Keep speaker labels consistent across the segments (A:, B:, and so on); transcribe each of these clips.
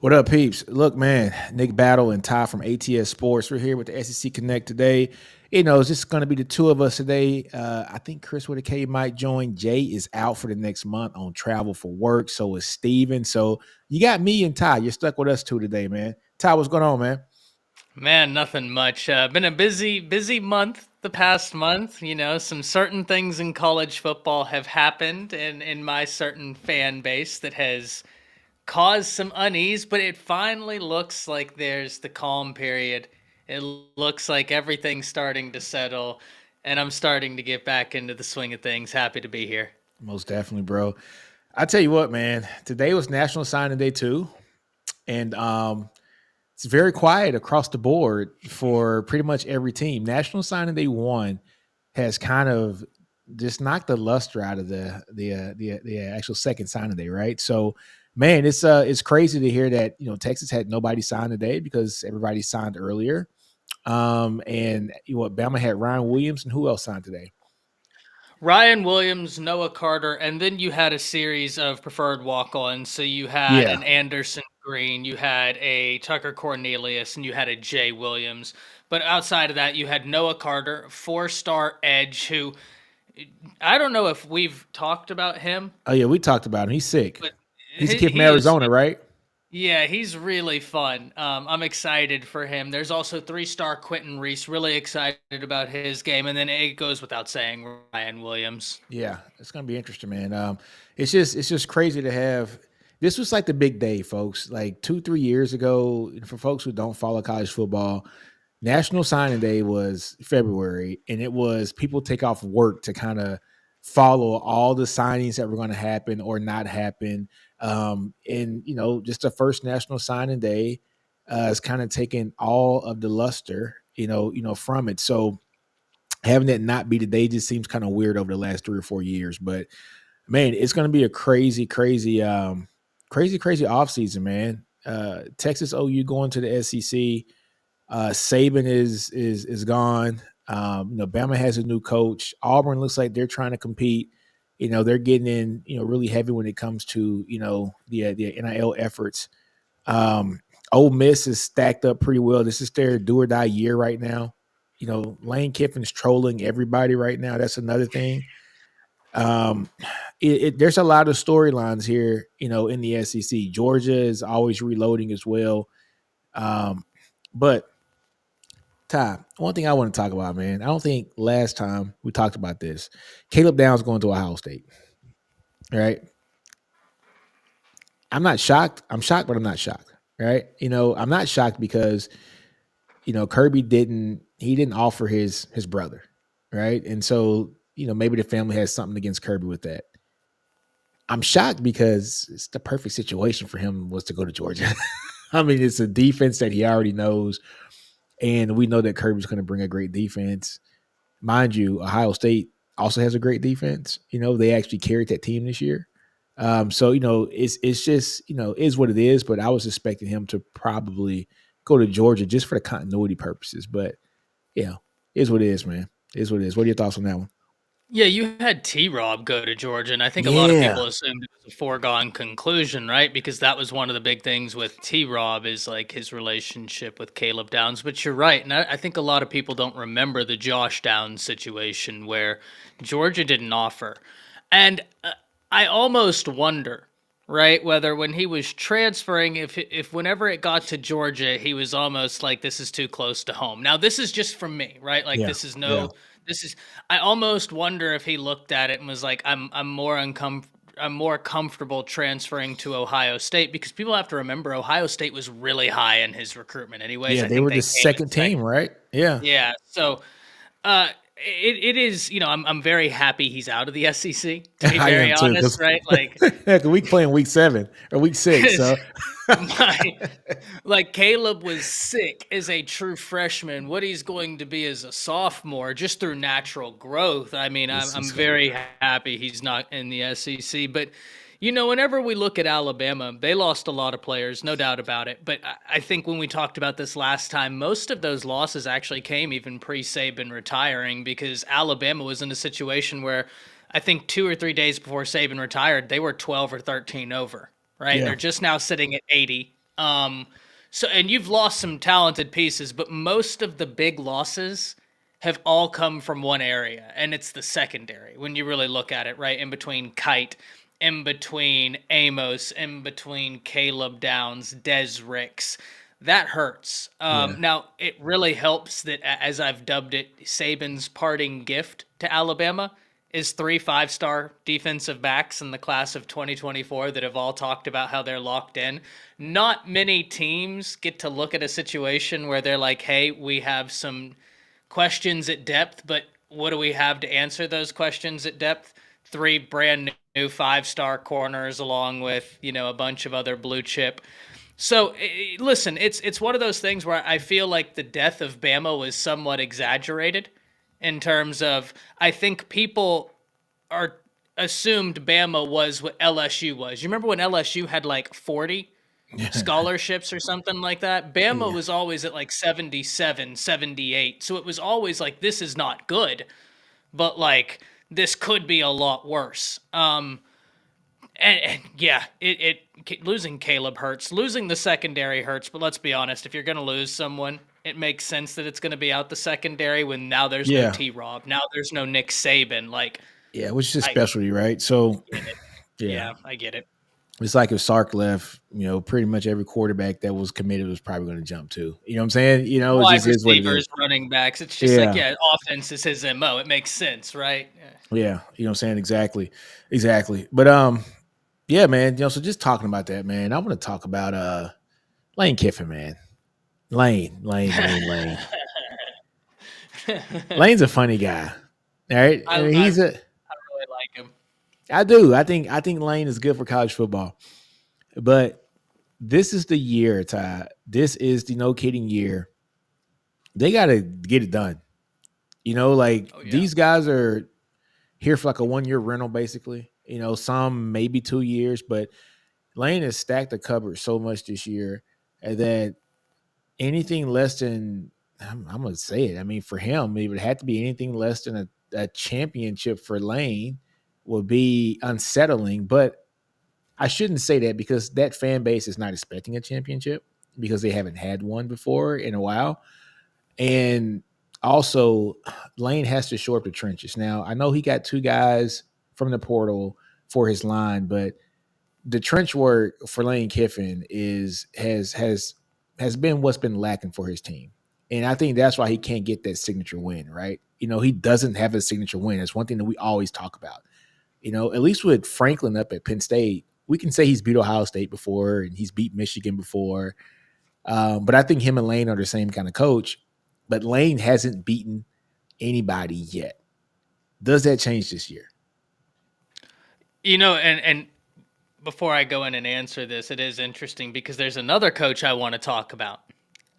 A: What up, peeps? Look, man, Nick Battle and Ty from ATS Sports. We're here with the SEC Connect today. It's just going to be the two of us today. I think Chris with a K might join. Jay is out for the next month on travel for work. So is Steven. So you got me and Ty. You're stuck with us two today, man. Ty, what's going on, man?
B: Man, nothing much. Been a busy month the past month. Some certain things in college football have happened in my certain fan base that has caused some unease, but it finally looks like there's the calm period. It looks like everything's starting to settle, and I'm starting to get back into the swing of things. Happy to be here.
A: Most definitely, bro. I tell you what, man. Today was National Signing Day too, and it's very quiet across the board for pretty much every team. National Signing Day one has kind of just knocked the luster out of the actual second signing day, right? So, man, it's crazy to hear that Texas had nobody signed today because everybody signed earlier. And Bama had Ryan Williams, and who else signed today?
B: Ryan Williams, Noah Carter, and then you had a series of preferred walk-ons. So you had
A: Yeah,
B: an Anderson Green, you had a Tucker Cornelius, and you had a Jay Williams. But outside of that, you had Noah Carter, four-star edge, who I don't know if we've talked about him,
A: oh yeah, we talked about him. He's sick.
B: but
A: He's a
B: he,
A: kid from
B: he is
A: Arizona, right?
B: yeah, he's really fun. I'm excited for him. There's also three-star Quentin Reese. Really excited about his game, and then it goes without saying Ryan Williams.
A: Yeah, it's gonna be interesting, man. It's just crazy to have. This was like the big day, folks. Like 2-3 years ago, for folks who don't follow college football, National Signing Day was February, and it was people take off work to kind of follow all the signings that were going to happen or not happen. And just the first National Signing Day is kind of taking all of the luster, from it. So having that not be the day just seems kind of weird over the last 3 or 4 years. But man, it's going to be a crazy offseason, man. Texas OU going to the SEC. Saban is gone. Bama has a new coach. Auburn looks like they're trying to compete. They're getting in, really heavy when it comes to the NIL efforts. Um, Ole Miss is stacked up pretty well. This is their do or die year right now. Lane Kiffin's trolling everybody right now. That's another thing. Um, there's a lot of storylines here, in the SEC. Georgia is always reloading as well. But Ty, one thing I want to talk about, man. I don't think last time we talked about this. Caleb Downs going to Ohio State, right? I'm not shocked. I'm shocked, but I'm not shocked, right? I'm not shocked because Kirby didn't offer his brother, right? And so maybe the family has something against Kirby with that. I'm shocked because it's the perfect situation for him was to go to Georgia. I mean, it's a defense that he already knows, and we know that Kirby's going to bring a great defense. Mind you, Ohio State also has a great defense. They actually carried that team this year. So it's just is what it is. But I was expecting him to probably go to Georgia just for the continuity purposes. But is what it is, man. Is what it is. What are your thoughts on that one?
B: Yeah, you had T-Rob go to Georgia, and I think a lot of
A: Yeah,
B: people assumed it was a foregone conclusion, right? Because that was one of the big things with T-Rob is like his relationship with Caleb Downs. But you're right, and I think a lot of people don't remember the Josh Downs situation where Georgia didn't offer, and I almost wonder, right, whether when he was transferring, if whenever it got to Georgia, he was almost like this is too close to home. Now, this is just from me, right? Like
A: yeah,
B: this is
A: yeah.
B: no this is I almost wonder if he looked at it and was like, I'm more comfortable transferring to Ohio State because people have to remember Ohio State was really high in his recruitment anyways.
A: Yeah,
B: I
A: they
B: think
A: were
B: they
A: the
B: came in
A: second team,
B: second.
A: right? Yeah.
B: Yeah. So it is, I'm very happy he's out of the SEC, to be
A: I
B: very
A: am too,
B: honest,
A: because
B: right? Like
A: we playing week 7 or week 6.
B: because
A: So
B: my like Caleb was sick as a true freshman. What he's going to be as a sophomore, just through natural growth. I mean, I'm
A: this
B: I'm
A: is gonna be
B: very
A: crazy.
B: happy he's not in the SEC. But whenever we look at Alabama, they lost a lot of players, no doubt about it. But I think when we talked about this last time, most of those losses actually came even pre-Saban retiring because Alabama was in a situation where I think 2 or 3 days before Saban retired, they were 12 or 13 over, right?
A: Yeah.
B: They're just now sitting at 80. Um, and you've lost some talented pieces, but most of the big losses have all come from one area, and it's the secondary. When you really look at it, right in between Kite, in between Amos, in between Caleb Downs, Des Ricks, that hurts.
A: Yeah.
B: Now it really helps that, as I've dubbed it, Saban's parting gift to Alabama is 3 5-star defensive backs in the class of 2024 that have all talked about how they're locked in. Not many teams get to look at a situation where they're like, hey, we have some questions at depth, but what do we have to answer those questions at depth? Three brand new 5-star corners along with, a bunch of other blue chip. So listen, it's one of those things where I feel like the death of Bama was somewhat exaggerated in terms of, I think people are assumed Bama was what LSU was. You remember when LSU had like 40 scholarships or something like that? Bama
A: Yeah.
B: was always at like 77, 78. So it was always like, this is not good, but like this could be a lot worse. And yeah, losing Caleb hurts. Losing the secondary hurts, but let's be honest, if you're going to lose someone, it makes sense that it's going to be out the secondary when now there's no
A: Yeah.
B: T-Rob. Now there's no Nick Saban. Like,
A: Yeah. Which is a
B: I
A: specialty, right? So,
B: get it.
A: yeah.
B: Yeah, I get it.
A: It's like if Sark left, pretty much every quarterback that was committed was probably going to jump too. You know what I'm saying? It
B: Wide
A: just is what it is.
B: receivers, running backs. It's just like,
A: Yeah.
B: yeah, offense is his MO. It makes sense, right? Yeah.
A: Yeah. You know what I'm saying? Exactly. Exactly. But yeah, man, so just talking about that, man, I want to talk about Lane Kiffin, man. Lane. Lane's a funny guy. All right.
B: I,
A: I mean,
B: I
A: he's a
B: really like him.
A: I do. I think Lane is good for college football. But this is the year, Ty. This is the no kidding year. They gotta get it done. Like
B: Oh yeah.
A: these guys are here for like a 1 year rental, basically. Some maybe 2 years, but Lane has stacked the cupboard so much this year that anything less than I'm gonna say it. I mean, for him, it would have to be anything less than a championship for Lane would be unsettling. But I shouldn't say that because that fan base is not expecting a championship because they haven't had one before in a while. And also, Lane has to shore up the trenches. Now, I know he got two guys from the portal for his line, but the trench work for Lane Kiffin has been what's been lacking for his team. And I think that's why he can't get that signature win, right? He doesn't have a signature win. That's one thing that we always talk about. At least with Franklin up at Penn State, we can say he's beat Ohio State before and he's beat Michigan before. But I think him and Lane are the same kind of coach. But Lane hasn't beaten anybody yet. Does that change this year?
B: And before I go in and answer this, it is interesting because there's another coach I want to talk about.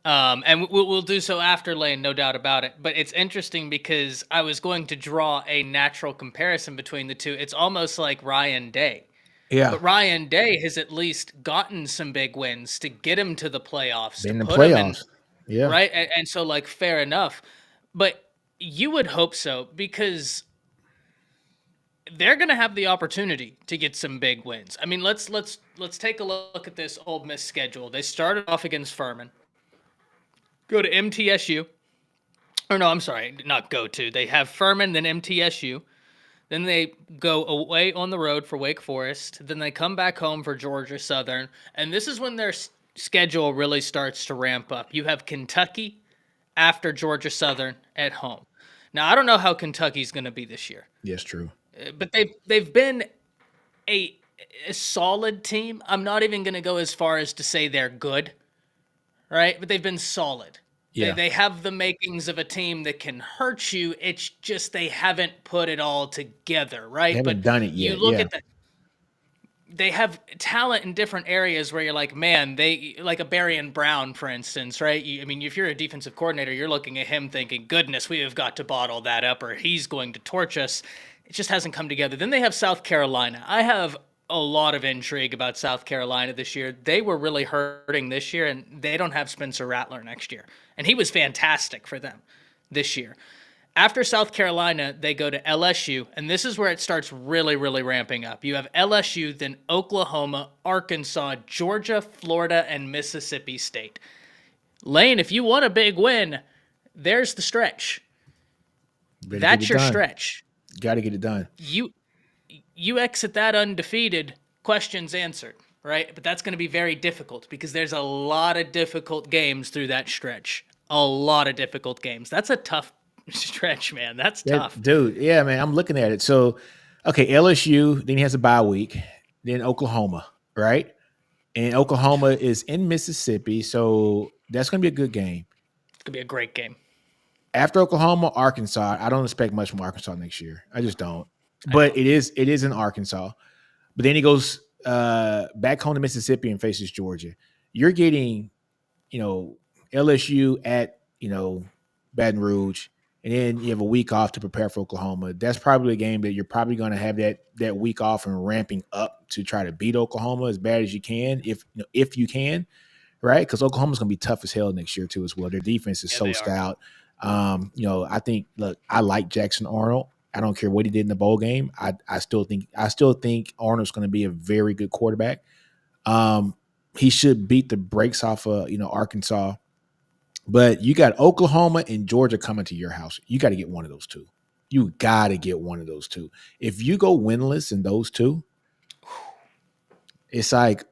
B: And we'll do so after Lane, no doubt about it. But it's interesting because I was going to draw a natural comparison between the two. It's almost like Ryan Day.
A: Yeah.
B: But Ryan Day has at least gotten some big wins to get him to the playoffs, to
A: Been in the
B: put him in,
A: playoffs. Yeah.
B: right? And so, like, fair enough. But you would hope so because they're going to have the opportunity to get some big wins. I mean, let's take a look at this Ole Miss schedule. They started off against Furman, go to MTSU, or no, I'm sorry, not go to. They have Furman, then MTSU, then they go away on the road for Wake Forest, then they come back home for Georgia Southern, and this is when their schedule really starts to ramp up. You have Kentucky after Georgia Southern at home. Now, I don't know how Kentucky's going to be this year.
A: Yes, true.
B: But they've been a solid team. I'm not even going to go as far as to say they're good, right? But they've been solid.
A: Yeah.
B: They have the makings of a team that can hurt you. It's just they haven't put it all together, right?
A: They haven't
B: But
A: done it
B: you
A: yet.
B: look
A: Yeah.
B: at they have talent in different areas where you're like, man, they like a Barian Brown, for instance, right? I mean, if you're a defensive coordinator, you're looking at him thinking, goodness, we have got to bottle that up or he's going to torch us. It just hasn't come together. Then they have South Carolina. I have a lot of intrigue about South Carolina this year. They were really hurting this year, and they don't have Spencer Rattler next year. And he was fantastic for them this year. After South Carolina, they go to LSU, and this is where it starts really, really ramping up. You have LSU, then Oklahoma, Arkansas, Georgia, Florida, and Mississippi State. Lane, if you want a big win, there's the stretch.
A: Better get
B: That's
A: it
B: your
A: done.
B: stretch.
A: Got to get it done.
B: You exit that undefeated, questions answered, right? But that's going to be very difficult because there's a lot of difficult games through that stretch. A lot of difficult games. That's a tough stretch, man. That's tough.
A: Dude, yeah, man, I'm looking at it. So, okay, LSU, then he has a bye week, then Oklahoma, right? And Oklahoma is in Mississippi, so that's going to be a good game.
B: It's going to be a great game.
A: After Oklahoma, Arkansas, I don't expect much from Arkansas next year. I just don't.
B: I
A: But
B: don't.
A: it is in Arkansas. But then he goes back home to Mississippi and faces Georgia. You're getting, LSU at, Baton Rouge, and then you have a week off to prepare for Oklahoma. That's probably a game that you're probably going to have that week off and ramping up to try to beat Oklahoma as bad as you can, if you can, right? Because Oklahoma's going to be tough as hell next year too as well. Their defense is
B: Yeah,
A: so
B: they are.
A: stout. I think I like Jackson Arnold. I don't care what he did in the bowl game. I still think Arnold's going to be a very good quarterback. He should beat the brakes off of Arkansas. But you got Oklahoma and Georgia coming to your house. You got to get one of those two. You got to get one of those two. If you go winless in those two, it's like,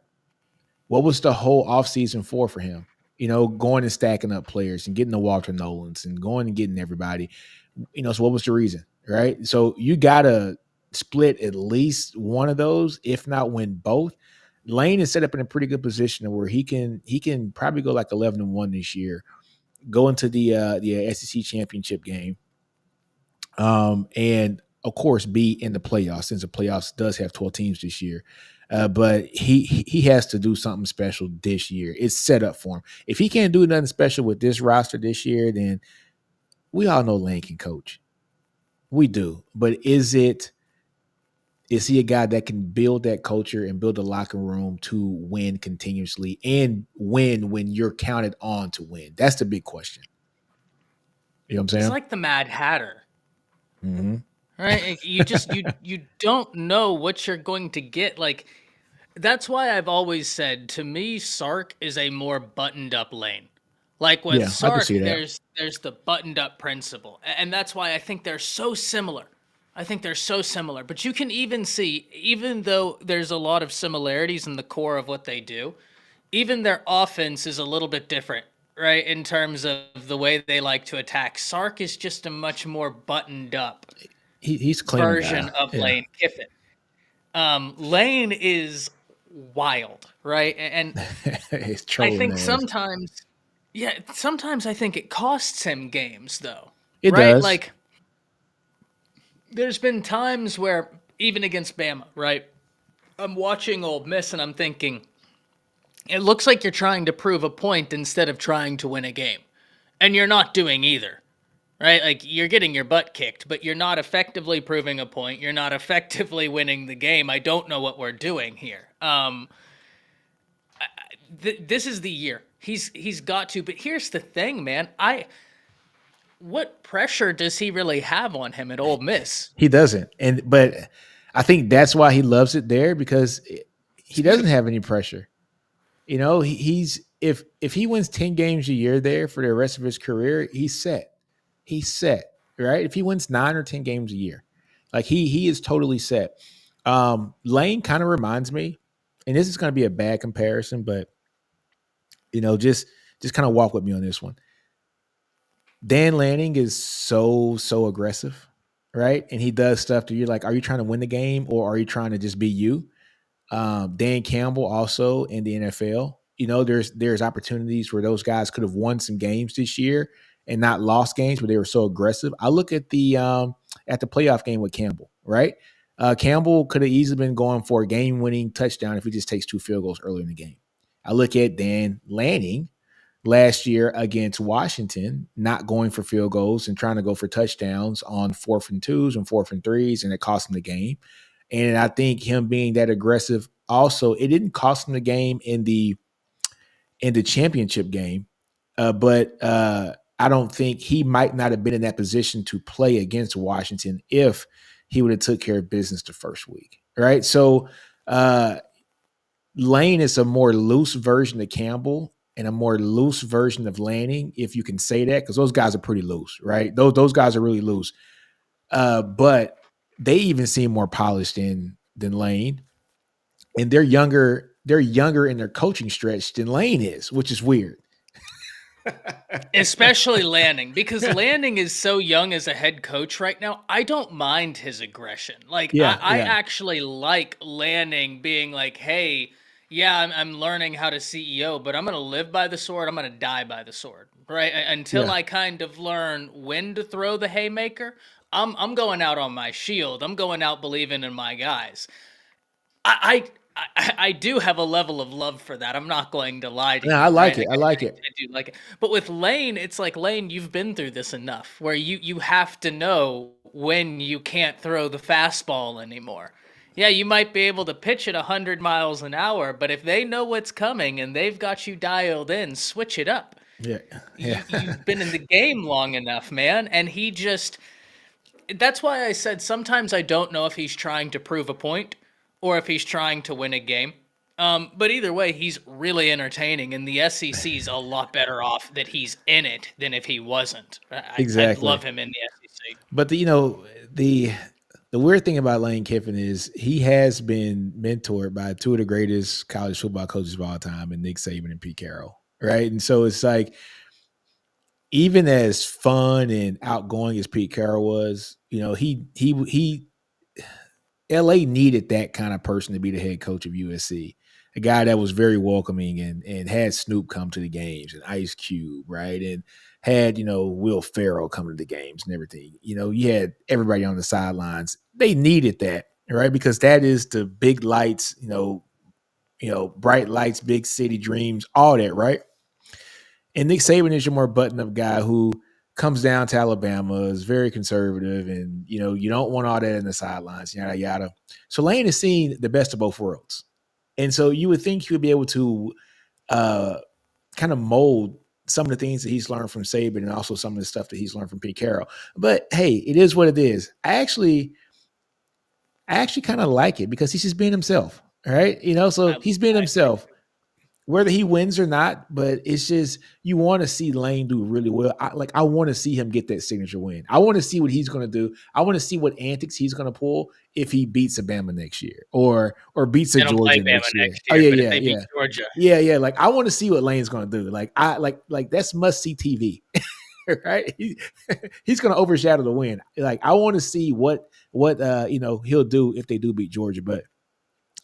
A: what was the whole offseason for him? Going and stacking up players and getting the Walter Nolans and going and getting everybody. So what was the reason, right? So you got to split at least one of those, if not win both. Lane is set up in a pretty good position where he can probably go like 11-1 this year, go into the SEC championship game, and of course be in the playoffs, since the playoffs does have 12 teams this year. But he has to do something special this year. It's set up for him. If he can't do nothing special with this roster this year, then we all know Lane can coach. We do. But is he a guy that can build that culture and build a locker room to win continuously and win when you're counted on to win? That's the big question. You know what I'm
B: He's
A: saying?
B: like the Mad Hatter.
A: Mm-hmm.
B: Right? You don't know what you're going to get. Like, that's why I've always said, to me, Sark is a more buttoned up Lane. Like with
A: Yeah, I can
B: Sark,
A: see that.
B: there's the buttoned up principle. And that's why I think they're so similar. I think they're so similar. But you can even see, even though there's a lot of similarities in the core of what they do, even their offense is a little bit different, right? In terms of the way they like to attack. Sark is just a much more buttoned up
A: He's a cleaner guy.
B: version of
A: Yeah.
B: Lane Kiffin. Lane is wild, right? And
A: He's
B: I
A: trolling
B: think
A: ass.
B: sometimes I think it costs him games though,
A: It
B: right?
A: does.
B: Like there's been times where even against Bama, right? I'm watching Ole Miss and I'm thinking, it looks like you're trying to prove a point instead of trying to win a game. And you're not doing either, right? Like you're getting your butt kicked, but you're not effectively proving a point. You're not effectively winning the game. I don't know what we're doing here. This is the year. He's got to. But here's the thing, man. What pressure does he really have on him at Ole Miss?
A: He doesn't. But I think that's why he loves it there, because
B: It's
A: he doesn't
B: beautiful.
A: have any pressure. He's if he wins 10 games a year there for the rest of his career, he's set. He's set, right? If he wins 9 or 10 games a year, like he is totally set. Lane kind of reminds me, and this is going to be a bad comparison, but just kind of walk with me on this one. Dan Lanning is so aggressive, right? And he does stuff that you're like, are you trying to win the game or are you trying to just be you? Dan Campbell also in the NFL. There's opportunities where those guys could have won some games this year and not lost games, but they were so aggressive. I look at the playoff game with Campbell, right? Campbell could have easily been going for a game-winning touchdown if he just takes 2 field goals early in the game. I look at Dan Lanning last year against Washington, not going for field goals and trying to go for touchdowns on 4th and 2s and 4th and 3s, and it cost him the game. And I think him being that aggressive also, it didn't cost him the game in the championship game, but I don't think he might not have been in that position to play against Washington if he would have took care of business the first week, right? So uh, Lane is a more loose version of Campbell and a more loose version of Lanning, if you can say that, because those guys are pretty loose, right? Those guys are really loose. But they even seem more polished than Lane, and they're younger. They're younger in their coaching stretch than Lane is, which is weird.
B: Especially Lanning, because Lanning is so young as a head coach right now. I don't mind his aggression. Like,
A: Yeah,
B: I
A: yeah,
B: actually like Lanning being like, hey, yeah, I'm learning how to CEO, but I'm going to live by the sword. I'm going to die by the sword, right? Until
A: yeah,
B: I kind of learn when to throw the haymaker, I'm going out on my shield. I'm going out believing in my guys. I do have a level of love for that. I'm not going to lie to
A: no, I
B: you, right?
A: like it. I like it.
B: I do like it. But with Lane, it's like, Lane, you've been through this enough where you have to know when you can't throw the fastball anymore. Yeah, you might be able to pitch it 100 miles an hour, but if they know what's coming and they've got you dialed in, switch it up.
A: Yeah, yeah,
B: You've been in the game long enough, man. And he just, that's why I said sometimes I don't know if he's trying to prove a point or if he's trying to win a game. But either way, he's really entertaining, and the SEC's a lot better off that he's in it than if he wasn't. I'd
A: exactly.
B: love him in the SEC.
A: But the the weird thing about Lane Kiffin is he has been mentored by two of the greatest college football coaches of all time, and Nick Saban and Pete Carroll, right? And so it's like even as fun and outgoing as Pete Carroll was, he LA needed that kind of person to be the head coach of USC. A guy that was very welcoming and had Snoop come to the games and Ice Cube, right? And had, Will Ferrell come to the games and everything. You had everybody on the sidelines. They needed that, right? Because that is the big lights, bright lights, big city dreams, all that, right? And Nick Saban is your more button-up guy who comes down to Alabama, is very conservative, and you don't want all that in the sidelines, yada yada. So Lane has seen the best of both worlds, and so you would think he would be able to uh, kind of mold some of the things that he's learned from Saban, and also some of the stuff that he's learned from Pete Carroll. But hey, it is what it is. I actually kind of like it because he's just being himself. All right, so he's being
B: I agree.
A: himself whether he wins or not, but it's just you want to see Lane do really well. I want to see him get that signature win. I want to see what he's going to do. I want to see what antics he's going to pull if he beats Alabama next year or beats a
B: They don't play
A: Georgia
B: Bama
A: next year.
B: next
A: Oh
B: year,
A: yeah,
B: but if
A: yeah,
B: they beat
A: yeah.
B: Georgia,
A: Yeah, yeah. Like I want to see what Lane's going to do. Like that's must see TV, right? He's going to overshadow the win. Like I want to see what he'll do if they do beat Georgia. But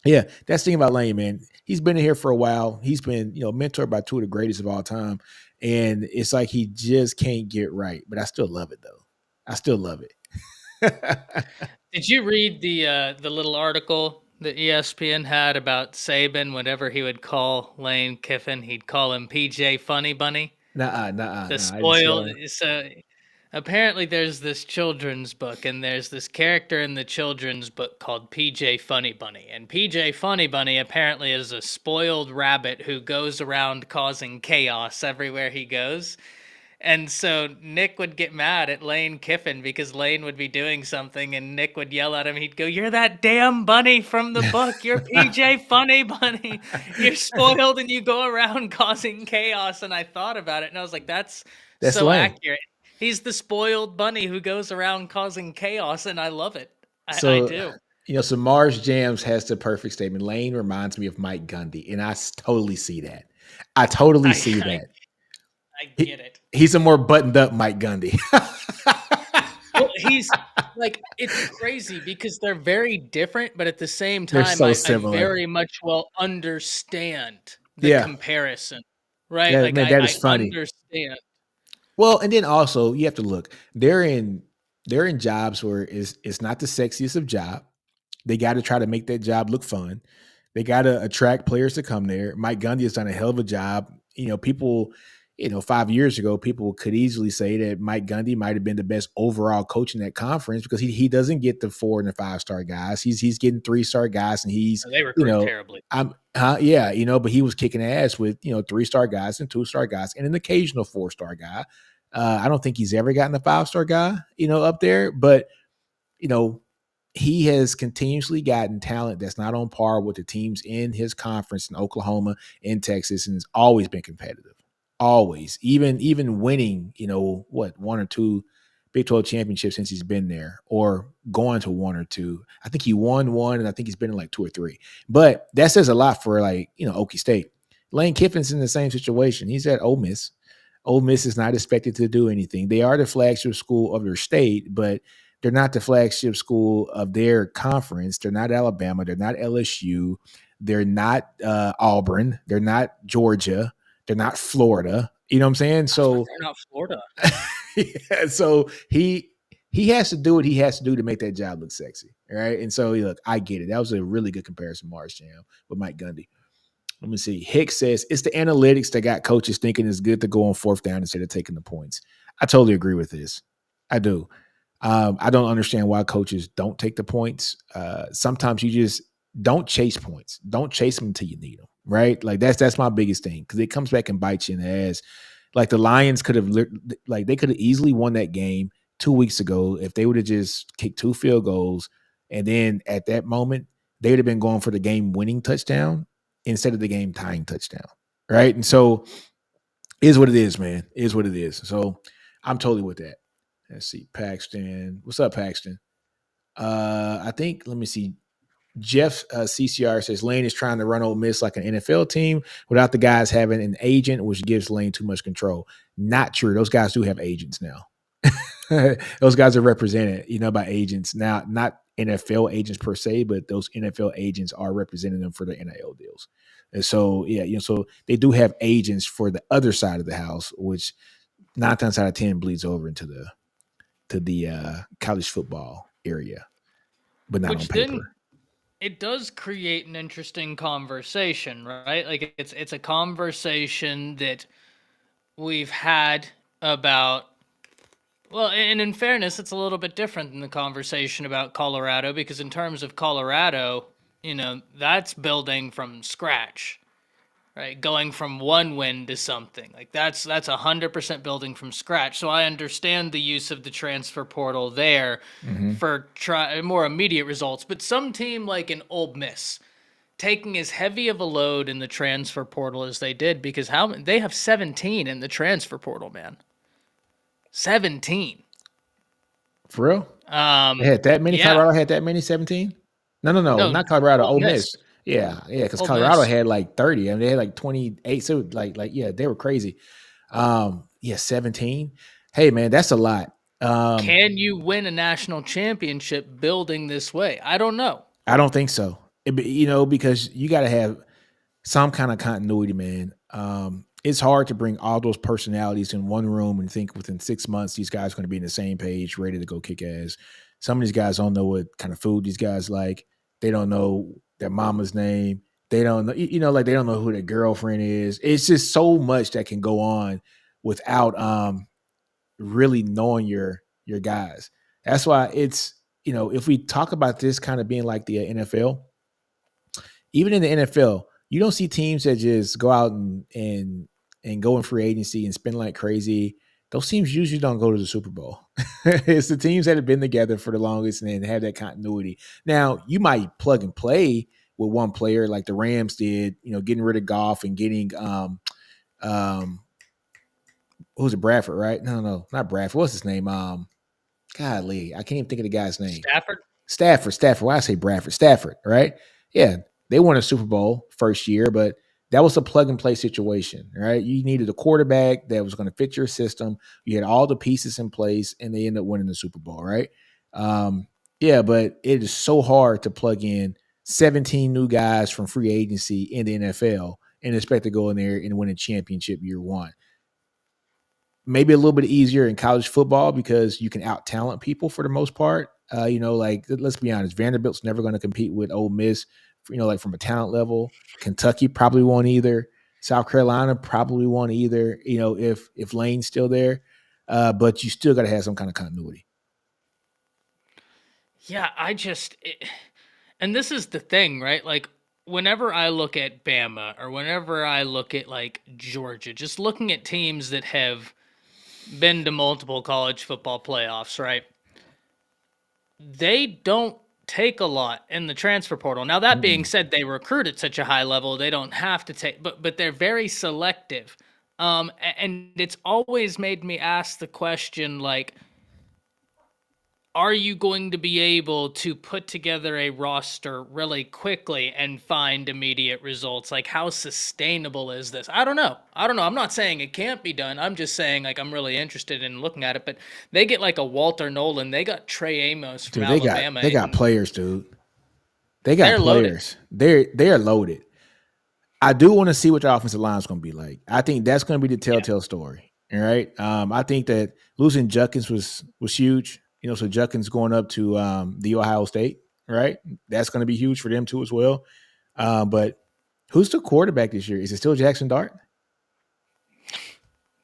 A: yeah, that's the thing about Lane, man. He's been in here for a while. He's been, mentored by two of the greatest of all time. And it's like he just can't get right. But I still love it though. I still love it.
B: did you read the little article that ESPN had about Saban? Whenever he would call Lane Kiffin, he'd call him PJ Funny Bunny. The
A: Nah. I didn't see that
B: spoil.
A: one.
B: So apparently there's this children's book, and there's this character in the children's book called PJ Funny Bunny. And PJ Funny Bunny apparently is a spoiled rabbit who goes around causing chaos everywhere he goes. And so Nick would get mad at Lane Kiffin because Lane would be doing something and Nick would yell at him. He'd go, "You're that damn bunny from the book. You're PJ Funny Bunny. You're spoiled and you go around causing chaos." And I thought about it and I was like, that's
A: That's
B: so
A: Lane.
B: accurate. He's the spoiled bunny who goes around causing chaos, and I love it. I
A: So,
B: do.
A: so Mars Jams has the perfect statement. Lane reminds me of Mike Gundy. And totally see that. I totally
B: I,
A: see
B: I,
A: that.
B: I
A: He,
B: get it.
A: he's a more buttoned up Mike Gundy.
B: Well, he's like, it's crazy because they're very different, but at the same
A: They're
B: time,
A: so
B: I
A: similar.
B: very much well understand the
A: Yeah.
B: comparison, right?
A: Yeah,
B: Like
A: man,
B: I,
A: that is
B: I
A: funny.
B: understand.
A: Well, and then also you have to look. They're in jobs where it's not the sexiest of job. They got to try to make that job look fun. They got to attract players to come there. Mike Gundy has done a hell of a job. People, 5 years ago, people could easily say that Mike Gundy might have been the best overall coach in that conference because he doesn't get the 4 and the 5-star guys. He's getting 3-star guys, and he's
B: They
A: you
B: recruit
A: know
B: terribly.
A: yeah, but he was kicking ass with 3-star guys and 2-star guys and an occasional 4-star guy. I don't think he's ever gotten a 5-star guy, up there, but you know, he has continuously gotten talent that's not on par with the teams in his conference in Oklahoma and Texas, and has always been competitive. Always, even winning, what, one or two Big 12 championships since he's been there, or going to one or two. I think he won one, and I think he's been in like two or three. But that says a lot for Okie State. Lane Kiffin's in the same situation. He's at Ole Miss. Ole Miss is not expected to do anything. They are the flagship school of their state, but they're not the flagship school of their conference. They're not Alabama. They're not LSU. They're not Auburn. They're not Georgia. They're not Florida. You know what I'm saying? So
B: They're not Florida.
A: yeah, so he has to do what he has to do to make that job look sexy. Right. And so look, I get it. That was a really good comparison, Mars Jam, with Mike Gundy. Let me see. Hicks says it's the analytics that got coaches thinking it's good to go on fourth down instead of taking the points. I totally agree with this. I do. I don't understand why coaches don't take the points. Sometimes you just don't chase points. Don't chase them until you need them. Right? Like that's my biggest thing, because it comes back and bites you in the ass. Like the Lions could have, they could have easily won that game 2 weeks ago if they would have just kicked 2 field goals, and then at that moment they would have been going for the game winning touchdown instead of the game tying touchdown. Right? And so is what it is, man. Is what it is. So I'm totally with that. Let's see. Paxton. What's up, Paxton? I think, let me see. Jeff CCR says Lane is trying to run Ole Miss like an NFL team without the guys having an agent, which gives Lane too much control. Not true. Those guys do have agents now. Those guys are represented, by agents now, not NFL agents per se, but those NFL agents are representing them for the NIL deals. And so, yeah, so they do have agents for the other side of the house, which 9 times out of 10 bleeds over into the college football area, but not on
B: Which then
A: paper.
B: it does create an interesting conversation, right? Like it's a conversation that we've had about, well, and in fairness, it's a little bit different than the conversation about Colorado, because in terms of Colorado, that's building from scratch, right? Going from one win to something. Like that's 100% building from scratch. So I understand the use of the transfer portal there
A: Mm-hmm.
B: for more immediate results. But some team like an Ole Miss taking as heavy of a load in the transfer portal as they did, because they have 17 in the transfer portal, man. 17.
A: For real? They had that many?
B: Yeah.
A: Colorado had that many? 17? No,
B: No,
A: not Colorado.
B: Ole
A: Ole
B: Miss.
A: Miss. Yeah, because
B: Ole
A: Colorado
B: Miss.
A: had like 30. I mean, they had like 28. So yeah, they were crazy. Yeah, 17. Hey man, that's a lot.
B: Can you win a national championship building this way? I don't know.
A: I don't think so. Because you got to have some kind of continuity, man. It's hard to bring all those personalities in one room and think within 6 months these guys are going to be on the same page, ready to go kick ass. Some of these guys don't know what kind of food these guys like. They don't know their mama's name. They don't know, like they don't know who their girlfriend is. It's just so much that can go on without really knowing your guys. That's why it's, if we talk about this kind of being like the NFL, even in the NFL, you don't see teams that just go out and go in free agency and spend like crazy. Those teams usually don't go to the Super Bowl. It's the teams that have been together for the longest and have that continuity. Now, you might plug and play with one player like the Rams did, getting rid of Goff and getting um who's it, Bradford, right? No, not Bradford. What's his name? Golly, I can't even think of the guy's name.
B: Stafford?
A: Stafford. Why I say Bradford? Stafford, right? Yeah, they won a Super Bowl first year, but that was a plug and play situation, right? You needed a quarterback that was going to fit your system. You had all the pieces in place, and they ended up winning the Super Bowl, right? Yeah, but it is so hard to plug in 17 new guys from free agency in the NFL and expect to go in there and win a championship year one. Maybe a little bit easier in college football because you can out talent people for the most part. Like let's be honest, Vanderbilt's never going to compete with Ole Miss. Like from a talent level, Kentucky probably won't either. South Carolina probably won't either. If Lane's still there, but you still got to have some kind of continuity.
B: Yeah, and this is the thing, right? Like, whenever I look at Bama or whenever I look at like Georgia, just looking at teams that have been to multiple college football playoffs, right? They don't take a lot in the transfer portal. Now that being
A: Mm-mm.
B: said, they recruit at such a high level, they don't have to take, but they're very selective. And it's always made me ask the question like, are you going to be able to put together a roster really quickly and find immediate results? Like, how sustainable is this? I don't know. I don't know. I'm not saying it can't be done. I'm just saying, like, I'm really interested in looking at it. But they get like a Walter Nolan. They got Trey Amos from
A: Dude, they got
B: Alabama,
A: they got
B: and
A: players, dude. They got
B: they're loaded.
A: players. They're loaded. I do want to see what the offensive line is going to be like. I think that's going to be the
B: Yeah.
A: telltale story. All right. I think that losing Junkins was huge. You know, so Junkins going up to the Ohio State, right? That's going to be huge for them too as well. But who's the quarterback this year? Is it still Jackson Dart?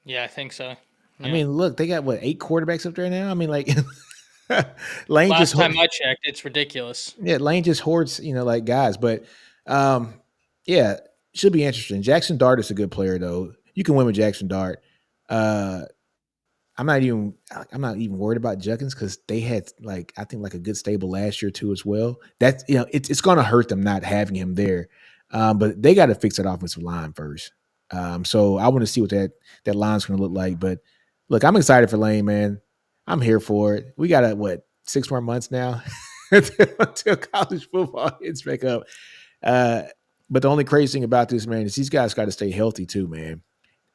B: Yeah, I think so.
A: I
B: Yeah.
A: mean, look, they got what 8 quarterbacks up there now. I mean, like Lane just
B: Last time I checked, it's ridiculous.
A: yeah, Lane just hoards, like guys. But um, yeah, should be interesting. Jackson Dart is a good player though. You can win with Jackson Dart. Uh, I'm not even worried about Junkins because they had like I think like a good stable last year too as well. That's it's gonna hurt them not having him there. But they got to fix that offensive line first. So I want to see what that line's gonna look like. But look, I'm excited for Lane, man. I'm here for it. We got what 6 more months now until college football hits back up. Uh, but the only crazy thing about this, man, is these guys got to stay healthy too, man.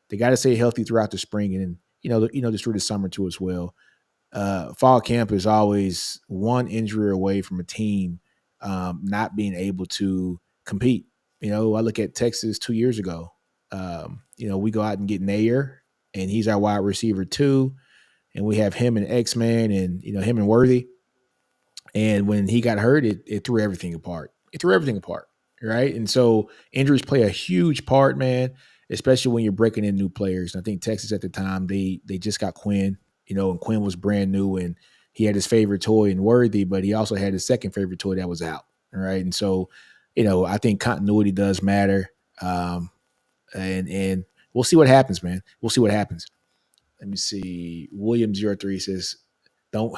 A: They got to stay healthy throughout the spring and just through the summer too as well. Fall camp is always one injury away from a team not being able to compete. I look at Texas 2 years ago. We go out and get Nair, and he's our wide receiver too, and we have him and X Man, and him and Worthy. And when he got hurt, it threw everything apart. It threw everything apart, right? And so injuries play a huge part, man, especially when you're breaking in new players. And I think Texas at the time they just got Quinn, and Quinn was brand new, and he had his favorite toy in Worthy, but he also had his second favorite toy that was out, right? And so, I think continuity does matter, and we'll see what happens, man. We'll see what happens. Let me see. William03 says, "Don't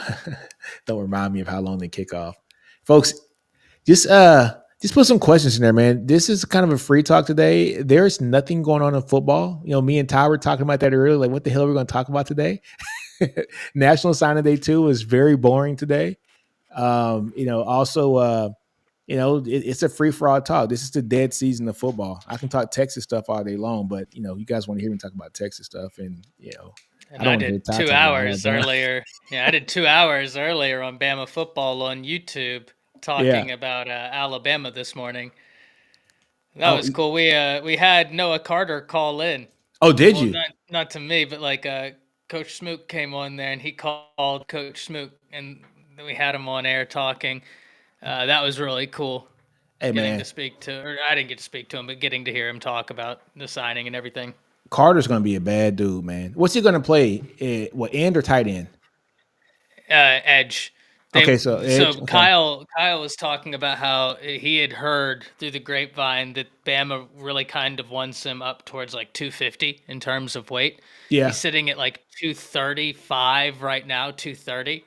A: don't remind me of how long they kick off, folks. Just put some questions in there, man. This is kind of a free talk today. There's nothing going on in football. Me and Ty were talking about that earlier. Like, what the hell are we going to talk about today? National Signing Day 2 is very boring today. Also, it's a free for all talk. This is the dead season of football. I can talk Texas stuff all day long, but you guys want to hear me talk about Texas stuff, and I
B: And
A: don't
B: I
A: want to hear
B: did
A: Ty
B: two
A: talk about
B: hours
A: Alabama.
B: earlier. Yeah, I did 2 hours earlier on Bama football on YouTube
A: Yeah.
B: talking about Alabama this morning. That
A: Oh,
B: was cool. We had Noah Carter call in.
A: oh, did
B: Well,
A: you?
B: not to me, but like Coach Smoot came on there and he called Coach Smoot, and we had him on air talking. That was really cool.
A: Hey,
B: Getting
A: man.
B: to speak to, or I didn't get to speak to him, but getting to hear him talk about the signing and everything.
A: Carter's going to be a bad dude, man. What's he going to play? What, end or tight end?
B: Edge.
A: Okay,
B: They
A: so edge.
B: so
A: Okay.
B: Kyle was talking about how he had heard through the grapevine that Bama really kind of wants him up towards like 250 in terms of weight.
A: Yeah.
B: He's sitting at like 235 right now, 230.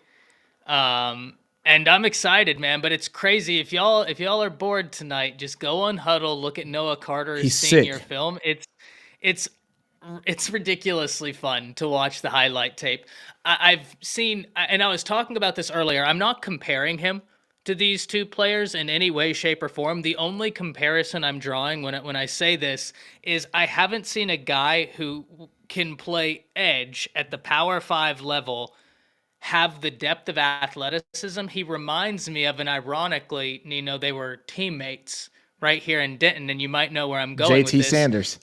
B: And I'm excited, man, but it's crazy. If y'all are bored tonight, just go on Huddle, look at Noah Carter's
A: He's
B: senior
A: sick.
B: film. It's it's ridiculously fun to watch the highlight tape. I've seen, and I was talking about this earlier. I'm not comparing him to these two players in any way, shape, or form. The only comparison I'm drawing when I say this is I haven't seen a guy who can play edge at the Power Five level have the depth of athleticism. He reminds me of, and ironically, Nino, they were teammates right here in Denton, and you might know where I'm going with
A: JT
B: this.
A: Sanders.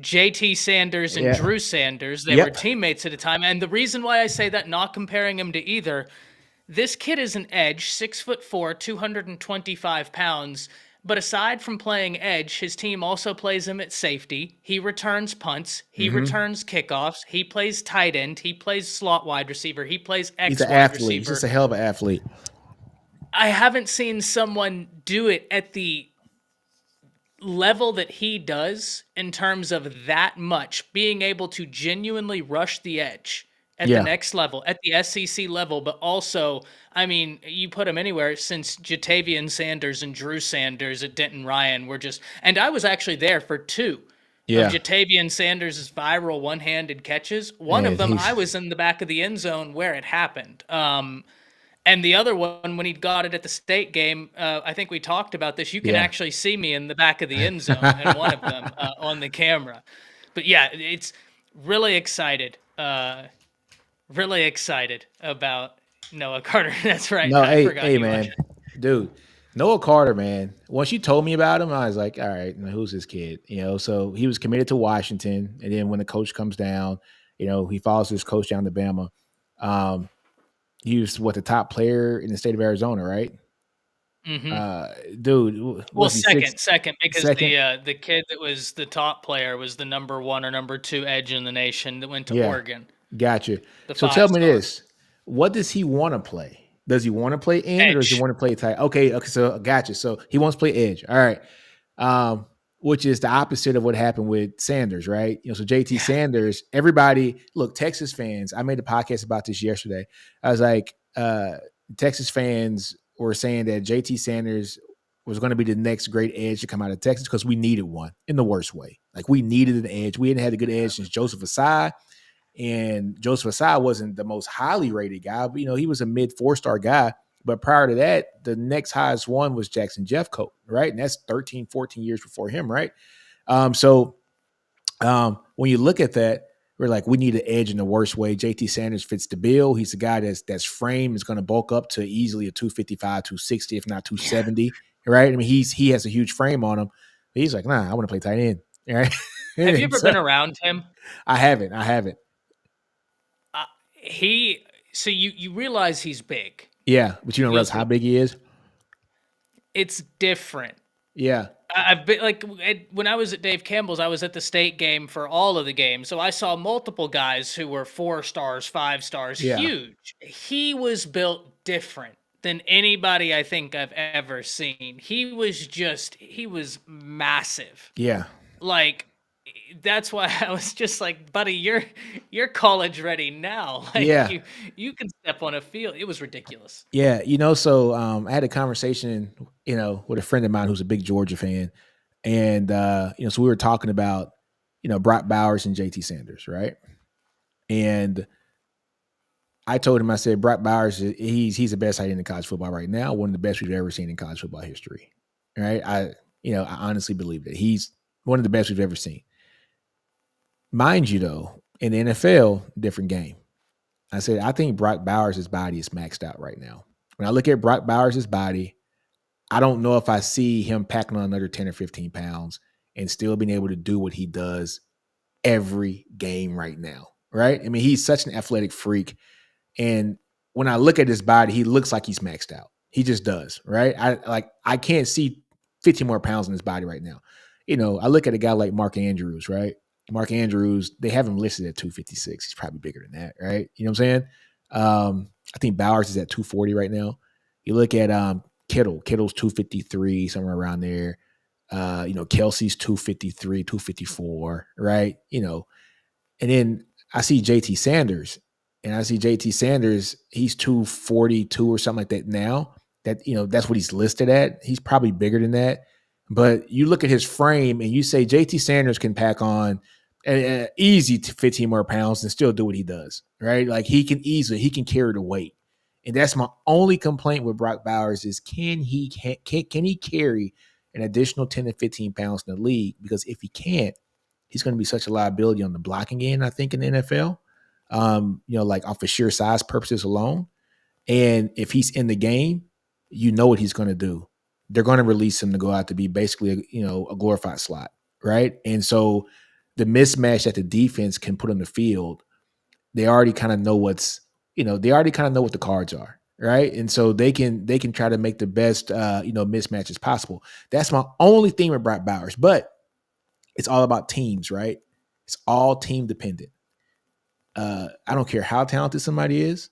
B: JT Sanders and
A: Yeah.
B: Drew Sanders. They were
A: Yep.
B: teammates at a time. And the reason why I say that, not comparing him to either, this kid is an edge, 6'4", 225 pounds. But aside from playing edge, his team also plays him at safety. He returns punts. He
A: Mm-hmm.
B: returns kickoffs. He plays tight end. He plays slot wide receiver. He plays
A: He's an
B: X wide
A: athlete. He's just
B: receiver.
A: a hell of an athlete.
B: I haven't seen someone do it at the level that he does in terms of that much being able to genuinely rush the edge at the
A: Yeah,
B: next level, at the SEC level, but also, I mean, you put him anywhere since Jatavian Sanders and Drew Sanders at Denton Ryan were just, and I was actually there for two of
A: yeah,
B: Jatavian Sanders' viral one-handed catches. One of
A: and
B: them, I
A: he's
B: was in the back of the end zone where it happened. And the other one, when he got it at the state game, I think we talked about this. You can
A: yeah.
B: actually see me in the back of the end zone and one of them on the camera. But yeah, it's really excited. Really excited about Noah Carter. That's right.
A: No,
B: I forgot
A: hey,
B: you watch
A: man, dude, Noah Carter, man. Once you told me about him, I was like, all right, who's this kid? So he was committed to Washington, and then when the coach comes down, he follows his coach down to Bama. Um, he was what, the top player in the state of Arizona, right?
B: it.
A: Dude,
B: Well,
A: was he six
B: second, because
A: second?
B: the kid that was the top player was the number one or number two edge in the nation that went to
A: Yeah,
B: Oregon,
A: gotcha.
B: the
A: So
B: five
A: tell me
B: star
A: this: what does he want to play? Does he want to play end, or does he
B: edge.
A: want to play tight? Okay, okay. So gotcha. So he wants to play edge. All right. um, which is the opposite of what happened with Sanders, right? So JT
B: Yeah,
A: Sanders, everybody, look, Texas fans, I made a podcast about this yesterday. I was like, Texas fans were saying that JT Sanders was going to be the next great edge to come out of Texas because we needed one in the worst way. Like we needed an edge. We hadn't had a good edge since Joseph Asai, and Joseph Asai wasn't the most highly rated guy, but he was a mid 4-star guy. But prior to that, the next highest one was Jackson Jeffcoat, right? And that's 13, 14 years before him, right? When you look at that, we're like, we need an edge in the worst way. JT Sanders fits the bill. He's a guy that's frame is going to bulk up to easily a 255, 260, if not
B: yeah.
A: 270, right? I mean, he has a huge frame on him. But he's like, nah, I want to play tight end, right?
B: Have you
A: And
B: ever
A: so
B: been around him?
A: I haven't.
B: He so you realize he's big.
A: Yeah, but you don't
B: You'll
A: realize how
B: see.
A: big he is.
B: It's different.
A: Yeah,
B: I've been like when I was at Dave Campbell's, I was at the state game for all of the games. So I saw multiple guys who were 4 stars, 5 stars,
A: yeah,
B: huge. He was built different than anybody I think I've ever seen. He was massive.
A: yeah,
B: Like that's why I was just like, buddy, you're college ready now. Like
A: yeah,
B: you can step on a field. It was ridiculous.
A: yeah. So I had a conversation, with a friend of mine who's a big Georgia fan, and so we were talking about, Brock Bowers and JT Sanders, right? And I told him, I said, Brock Bowers, he's the best tight end in college football right now, one of the best we've ever seen in college football history, right? I honestly believe that he's one of the best we've ever seen. Mind you, though, in the NFL, different game. I said, I think Brock Bowers' body is maxed out right now. When I look at Brock Bowers' body, I don't know if I see him packing on another 10 or 15 pounds and still being able to do what he does every game right now. Right. I mean, he's such an athletic freak. And when I look at his body, he looks like he's maxed out. He just does. Right. I can't see 15 more pounds in his body right now. I look at a guy like Mark Andrews, right? Mark Andrews, they have him listed at 256. He's probably bigger than that, right? You know what I'm saying? I think Bowers is at 240 right now. You look at Kittle's 253, somewhere around there. Kelsey's 253, 254, right? And then I see JT Sanders, and I see JT Sanders, he's 242 or something like that now. That's what he's listed at. He's probably bigger than that. But you look at his frame and you say JT Sanders can pack on easy 15 more pounds and still do what he does, right? Like he can carry the weight. And that's my only complaint with Brock Bowers is can he carry an additional 10 to 15 pounds in the league? Because if he can't, he's going to be such a liability on the blocking end, I think, in the NFL. Like off of sheer size purposes alone. And if he's in the game, you know what he's going to do. They're going to release him to go out to be basically a glorified slot, right? And so the mismatch that the defense can put on the field, they already kind of know they already kind of know what the cards are, right? And so they can try to make the best mismatches possible. That's my only thing with Brock Bowers, but it's all about teams, right? It's all team dependent. I don't care how talented somebody is.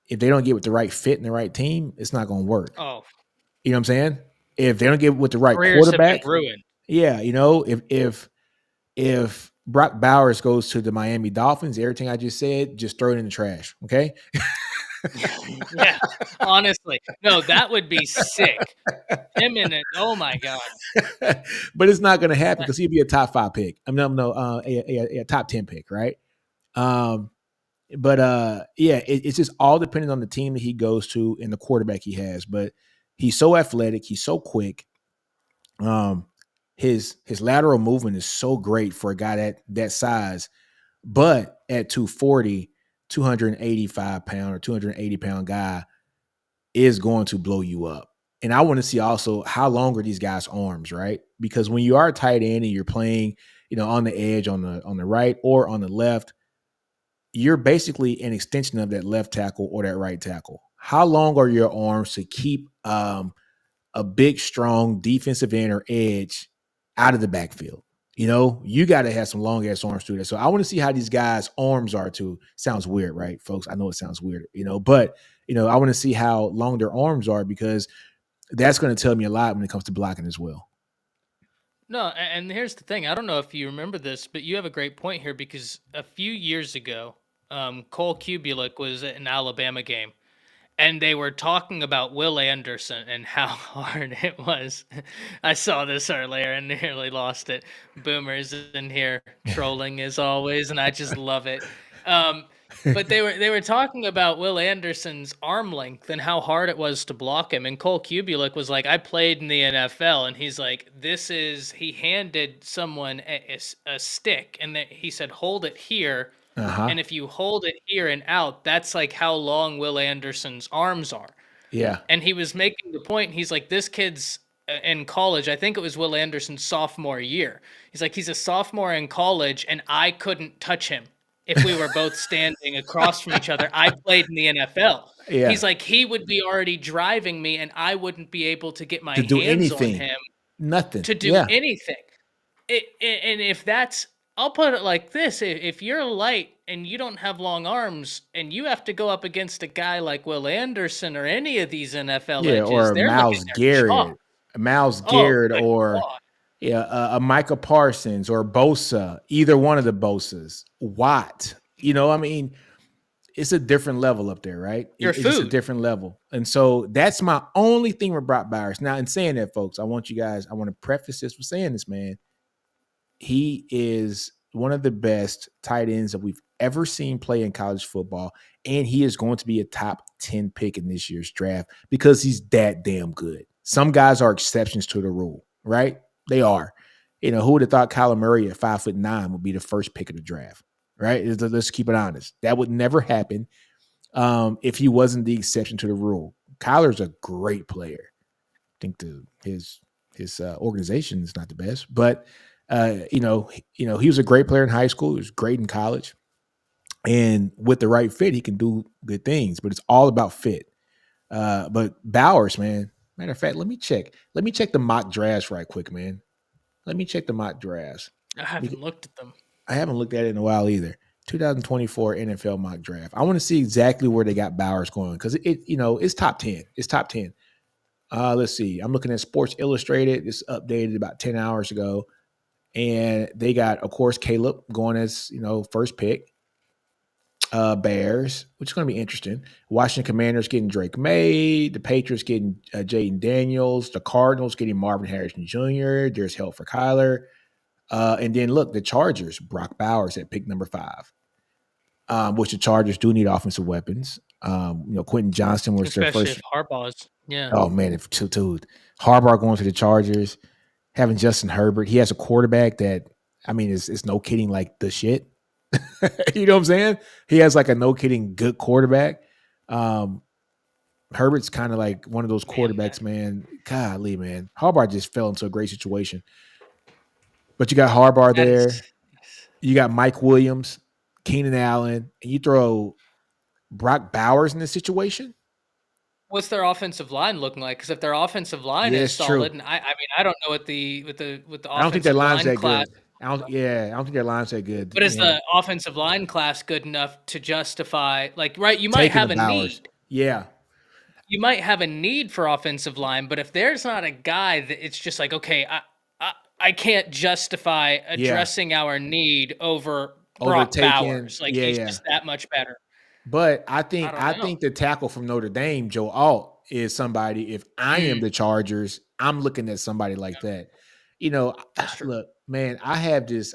A: If they don't get with the right fit and the right team, it's not going to work.
B: Oh,
A: You know what I'm saying? If they don't get with the right
B: careers have been
A: quarterback,
B: ruined.
A: Yeah, if Brock Bowers goes to the Miami Dolphins, everything I just said, just throw it in the trash. Okay.
B: Yeah, honestly. No, that would be sick. Him in it. Oh my god.
A: But it's not going to happen because he'd be a top 5 pick. I mean, no, a top 10 pick, right? Um, but yeah, it's just all depending on the team that he goes to and the quarterback he has. But he's so athletic, he's so quick. Um, his lateral movement is so great for a guy that size. But at 240, 285 pound or 280 pound guy is going to blow you up. And I want to see also how long are these guys' arms, right? Because when you are a tight end and you're playing, on the edge on the right or on the left, you're basically an extension of that left tackle or that right tackle. How long are your arms to keep a big, strong defensive end or edge out of the backfield? You got to have some long ass arms to that. So I want to see how these guys' arms are too. Sounds weird, right, folks? I know it sounds weird, but I want to see how long their arms are because that's going to tell me a lot when it comes to blocking as well.
B: No, and here's the thing. I don't know if you remember this, but you have a great point here because a few years ago, Cole Kubelik was at an Alabama game, and they were talking about Will Anderson and how hard it was. I saw this earlier and nearly lost it. Boomers in here trolling as always, and I just love it. Um, but they were talking about Will Anderson's arm length and how hard it was to block him. And Cole Kubelik was like, "I played in the NFL," and he's like, "This is." He handed someone a stick, and he said, "Hold it here."
A: Uh-huh.
B: And if you hold it here and out, that's like how long Will Anderson's arms are.
A: Yeah.
B: And he was making the point. He's like, this kid's in college. I think it was Will Anderson's sophomore year. He's like, he's a sophomore in college, and I couldn't touch him if we were both standing across from each other. I played in the NFL.
A: Yeah.
B: He's like, he would be already driving me, and I wouldn't be able to get my
A: To do
B: hands on
A: anything.
B: him
A: Nothing.
B: to do
A: Yeah.
B: anything. And if that's, I'll put it like this: if you're light and you don't have long arms, and you have to go up against a guy like Will Anderson or any of these NFL
A: Yeah,
B: edges,
A: or
B: they're looking
A: Miles
B: their chalk.
A: Garrett, Miles
B: Oh,
A: Garrett,
B: good
A: or
B: God,
A: yeah, a Micah Parsons or Bosa, either one of the Bosas, Watt. I mean, it's a different level up there, right?
B: your
A: It's just a
B: food.
A: different level. And so that's my only thing with Brock Bowers. Now, in saying that, folks, I want to preface this with saying this, man. He is one of the best tight ends that we've ever seen play in college football. And he is going to be a top 10 pick in this year's draft because he's that damn good. Some guys are exceptions to the rule, right? They are. Who would have thought Kyler Murray at 5'9" would be the first pick of the draft, right? Let's keep it honest. That would never happen if he wasn't the exception to the rule. Kyler's a great player. I think his organization is not the best, but he was a great player in high school. He was great in college, and with the right fit, he can do good things. But it's all about fit. But Bowers, man. Matter of fact, let me check. Let me check the mock drafts right quick, man. Let me check the mock drafts.
B: I haven't looked at them.
A: I haven't looked at it in a while either. 2024 NFL mock draft. I want to see exactly where they got Bowers going because it's top 10. It's top 10. Let's see. I'm looking at Sports Illustrated. It's updated about 10 hours ago. And they got, of course, Caleb going as, first pick. Bears, which is going to be interesting. Washington Commanders getting Drake May. The Patriots getting Jaden Daniels. The Cardinals getting Marvin Harrison Jr. There's help for Kyler. And then look, the Chargers, Brock Bowers at pick number 5, which the Chargers do need offensive weapons. Quentin Johnston was their
B: Especially
A: first.
B: if Harbaugh's, yeah.
A: Oh man, if dude, Harbaugh going to the Chargers, having Justin Herbert, he has a quarterback that is no kidding like the shit. You know what I'm saying? He has like a no kidding good quarterback. Herbert's kind of like one of those quarterbacks, man. Golly, man. Harbaugh just fell into a great situation. But you got Harbaugh
B: That is.
A: there. You got Mike Williams, Keenan Allen, and you throw Brock Bowers in this situation.
B: What's their offensive line looking like? Because if their offensive line
A: Yeah,
B: is
A: it's true.
B: solid, and I mean, I don't know what the
A: I don't think their
B: offensive
A: line's
B: line
A: that
B: class.
A: good. I don't think their line's that good.
B: But is the offensive line class good enough to justify, like, right? You might
A: Taking the
B: have a
A: Bowers.
B: need.
A: Yeah.
B: You might have a need for offensive line, but if there's not a guy that it's just like, okay, I can't justify
A: Yeah.
B: addressing our need over Brock
A: Overtaken.
B: Bowers. Like,
A: Yeah,
B: he's
A: yeah.
B: just that much better.
A: But I
B: I
A: think
B: don't
A: I
B: know.
A: think the tackle from Notre Dame, Joe Alt, is somebody. If I am
B: Mm,
A: the Chargers, I'm looking at somebody like that. You know,
B: that's true.
A: look, man, I have this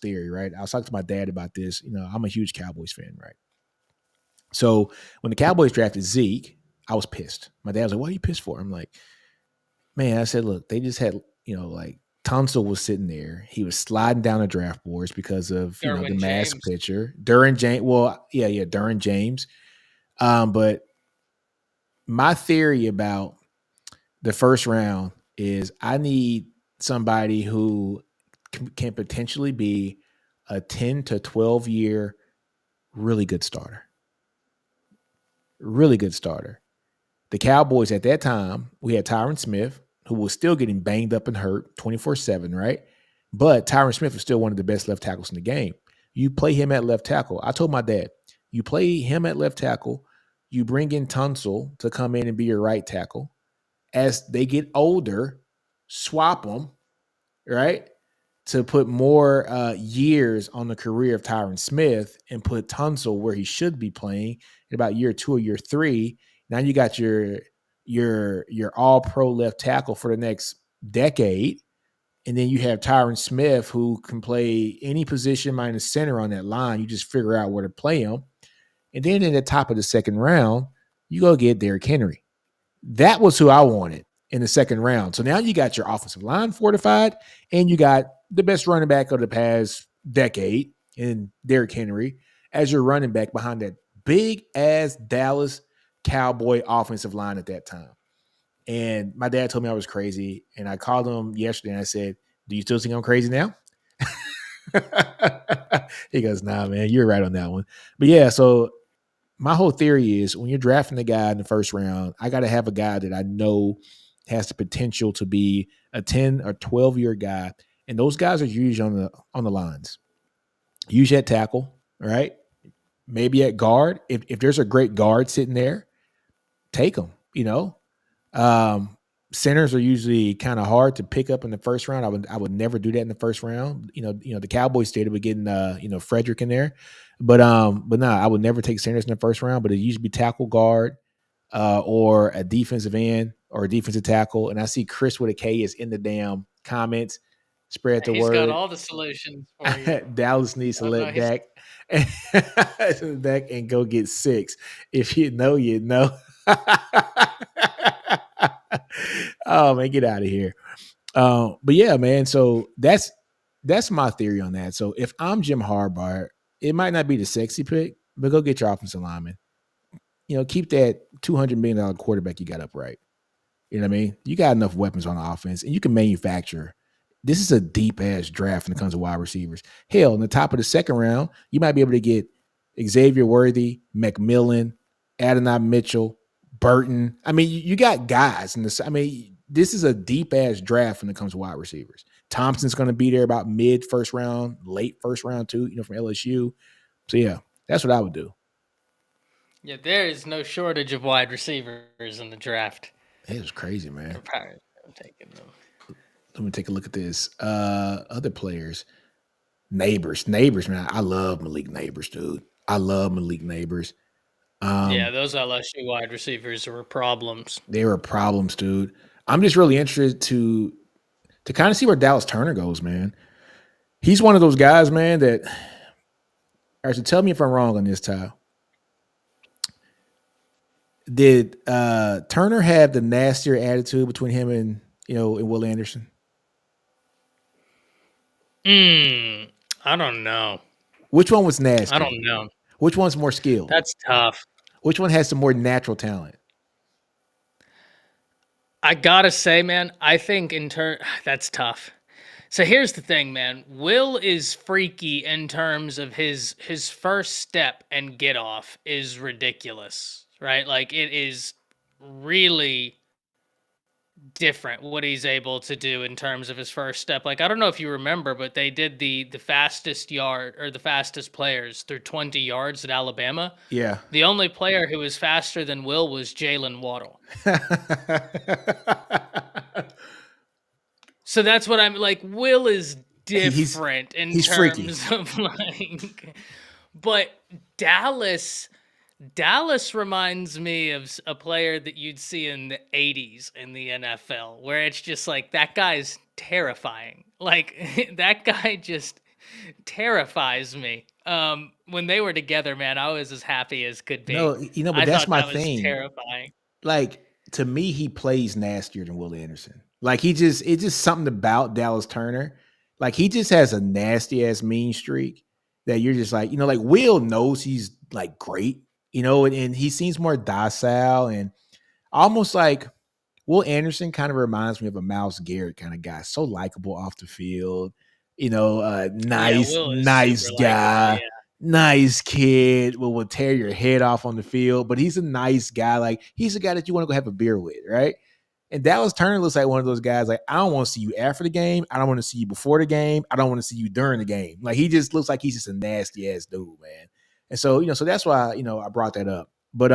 A: theory, right? I was talking to my dad about this. You know, I'm a huge Cowboys fan, right? So when the Cowboys drafted Zeke, I was pissed. My dad was like, "What are you pissed for?" I'm like, "Man," I said, "Look, they just had, like Tunsil was sitting there. He was sliding down the draft boards because of the
B: Derwin
A: mask
B: James.
A: picture. Duran James, well, yeah, yeah, Duran James. But my theory about the first round is I need somebody who can potentially be a 10 to 12 year really good starter. Really good starter. The Cowboys at that time, we had Tyron Smith, who was still getting banged up and hurt 24/7, right? But Tyron Smith was still one of the best left tackles in the game. You play him at left tackle. I told my dad, you play him at left tackle, you bring in Tunsil to come in and be your right tackle. As they get older, swap them, right? To put more years on the career of Tyron Smith and put Tunsil where he should be playing in about year 2 or year 3. Now you got your all pro left tackle for the next decade. And then you have Tyron Smith who can play any position minus center on that line. You just figure out where to play him. And then in the top of the second round, you go get Derrick Henry. That was who I wanted in the second round. So now you got your offensive line fortified, and you got the best running back of the past decade in Derrick Henry as your running back behind that big ass Dallas Cowboy offensive line at that time. And my dad told me I was crazy, and I called him yesterday and I said, "Do you still think I'm crazy now?" He goes, "Nah, man, you're right on that one." But yeah, so my whole theory is when you're drafting a guy in the first round, I got to have a guy that I know has the potential to be a 10 or 12-year guy. And those guys are usually on the lines. Usually at tackle, right? Maybe at guard. If there's a great guard sitting there, take them. Um, Centers are usually kind of hard to pick up in the first round. I would never do that in the first round. The Cowboys did it with getting Frederick in there. But no, I would never take centers in the first round, but it usually be tackle guard, or a defensive end or a defensive tackle. And I see Chris with a K is in the damn comments. Spread the
B: He's got
A: word.
B: all the solutions for you.
A: Dallas needs to
B: I don't know.
A: let
B: He's
A: Dak Dak and go get 6. If you know, you know. Oh man, get out of here. But yeah, man. So that's my theory on that. So if I'm Jim Harbaugh, it might not be the sexy pick, but go get your offensive lineman. Keep that $200 million quarterback you got upright. You know what I mean? You got enough weapons on the offense, and you can manufacture. This is a deep ass draft when it comes to wide receivers. Hell, in the top of the second round, you might be able to get Xavier Worthy, McMillan, Adonai Mitchell, Burton. I mean, you got guys in this. I mean, this is a deep ass draft when it comes to wide receivers. Thompson's going to be there about mid first round, late first round too. From LSU. So yeah, that's what I would do.
B: Yeah, there is no shortage of wide receivers in the draft.
A: It was crazy,
B: They're
A: man.
B: probably taking them.
A: Let me take a look at this. Other players. Neighbors, man. I love Malik Neighbors, dude. I love Malik Neighbors.
B: Yeah,
A: Um,
B: those LSU wide receivers were problems.
A: there are problems, dude. I'm just really interested to kind of see where Dallas Turner goes, man. He's one of those guys, man, that actually tell me if I'm wrong on this, Ty. Did Turner have the nastier attitude between him and Will Anderson?
B: I don't know.
A: Which one was
B: I
A: nastier?
B: don't know.
A: Which one's more skilled?
B: That's tough.
A: Which one has some more natural talent?
B: I gotta say, man, I think in turn that's tough. So here's the thing, man. Will is freaky in terms of his first step and get off is ridiculous, right? Like it is really different what he's able to do in terms of his first step. Like I don't know if you remember, but they did the fastest yard or the fastest players through 20 yards at Alabama.
A: Yeah.
B: The only player who was faster than Will was Jalen Waddle. So that's what I'm like. Will is
A: He, he's
B: different in
A: he's freaky.
B: terms of like, but Dallas Dallas reminds me of a player that you'd see in the 80s in the NFL, where it's just like that guy's terrifying. Like that guy just terrifies me. When they were together, man, I was as happy as could be.
A: No, but
B: I
A: that's
B: thought
A: my
B: that was
A: thing.
B: terrifying.
A: Like, to me, he plays nastier than Will Anderson. Like, it's just something about Dallas Turner. Like, he just has a nasty ass mean streak that you're just like, like Will knows he's like great, and he seems more docile and almost like Will Anderson kind of reminds me of a Miles Garrett kind of guy. So likable off the field,
B: Yeah,
A: nice,
B: Will is
A: nice
B: super likable.
A: guy,
B: Yeah.
A: nice kid. Will tear your head off on the field, but he's a nice guy. Like, he's a guy that you want to go have a beer with, right? And Dallas Turner looks like one of those guys. Like, I don't want to see you after the game. I don't want to see you before the game. I don't want to see you during the game. Like, he just looks like he's just a nasty ass dude, man. And so, so that's why I brought that up. But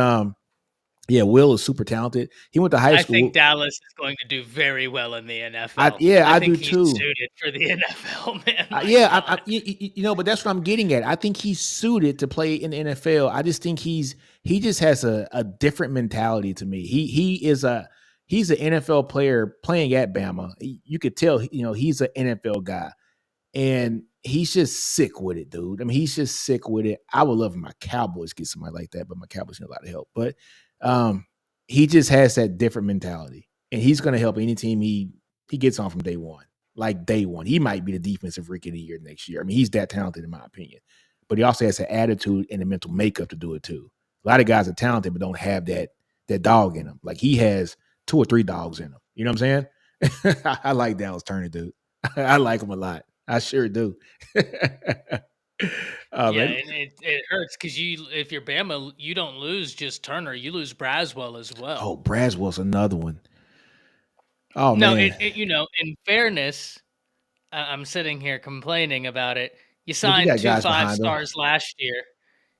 A: yeah, Will is super talented. He went to high
B: I think
A: school.
B: Dallas is going to do very well in the NFL.
A: Yeah,
B: I
A: I
B: think
A: do
B: he's
A: too.
B: suited for the NFL, man. My
A: Yeah,
B: God.
A: but that's what I'm getting at. I think he's suited to play in the NFL. I just think he just has a different mentality to me. He's an NFL player playing at Bama. You could tell, he's an NFL guy. And he's just sick with it, dude. I mean, he's just sick with it. I would love if my Cowboys get somebody like that, but my Cowboys need a lot of help. But um, he just has that different mentality, and he's going to help any team he gets on from day one. Like day one, he might be the defensive rookie of the year next year. I mean, he's that talented in my opinion. But he also has an attitude and the mental makeup to do it too. A lot of guys are talented but don't have that dog in them. Like, he has 2 or 3 dogs in him. You know what I'm saying? I like Dallas Turner, dude. I like him a lot. I sure do.
B: Yeah,
A: Man.
B: and it hurts because if you're Bama, you don't lose just Turner, you lose Braswell as well.
A: Oh, Braswell's another one. Oh
B: No,
A: man,
B: in fairness, I'm sitting here complaining about it. You
A: but you
B: signed
A: got
B: two
A: guys
B: five
A: behind them.
B: stars last year.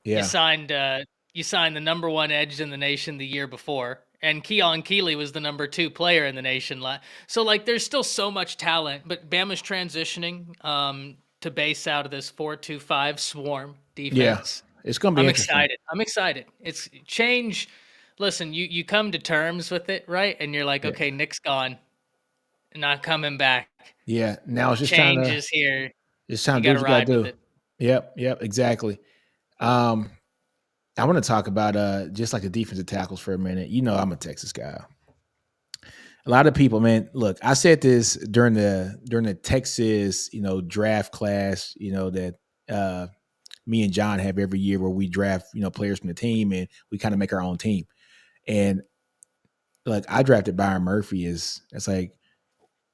B: You
A: Yeah,
B: signed you signed the number one edge in the nation the year before, and Keon Keeley was the number 2 player in the nation. So like, there's still so much talent, but Bama's transitioning to base out of this 4-2-5 swarm
A: yeah.
B: defense.
A: It's gonna be
B: I'm
A: interesting.
B: excited. I'm excited. It's change. Listen, you come to terms with it, right? And you're like,
A: Yeah,
B: okay, Nick's gone, not coming back.
A: yeah. Now it's just time
B: Change
A: to
B: is here. You
A: do
B: got
A: what
B: to
A: you got
B: ride
A: to
B: with
A: do.
B: it.
A: Yep, exactly. Um, I want to talk about just like the defensive tackles for a minute. I'm a Texas guy. A lot of people, man. Look, I said this during the Texas, draft class, that me and John have every year where we draft, players from the team and we kind of make our own team. And like, I drafted Byron Murphy as like,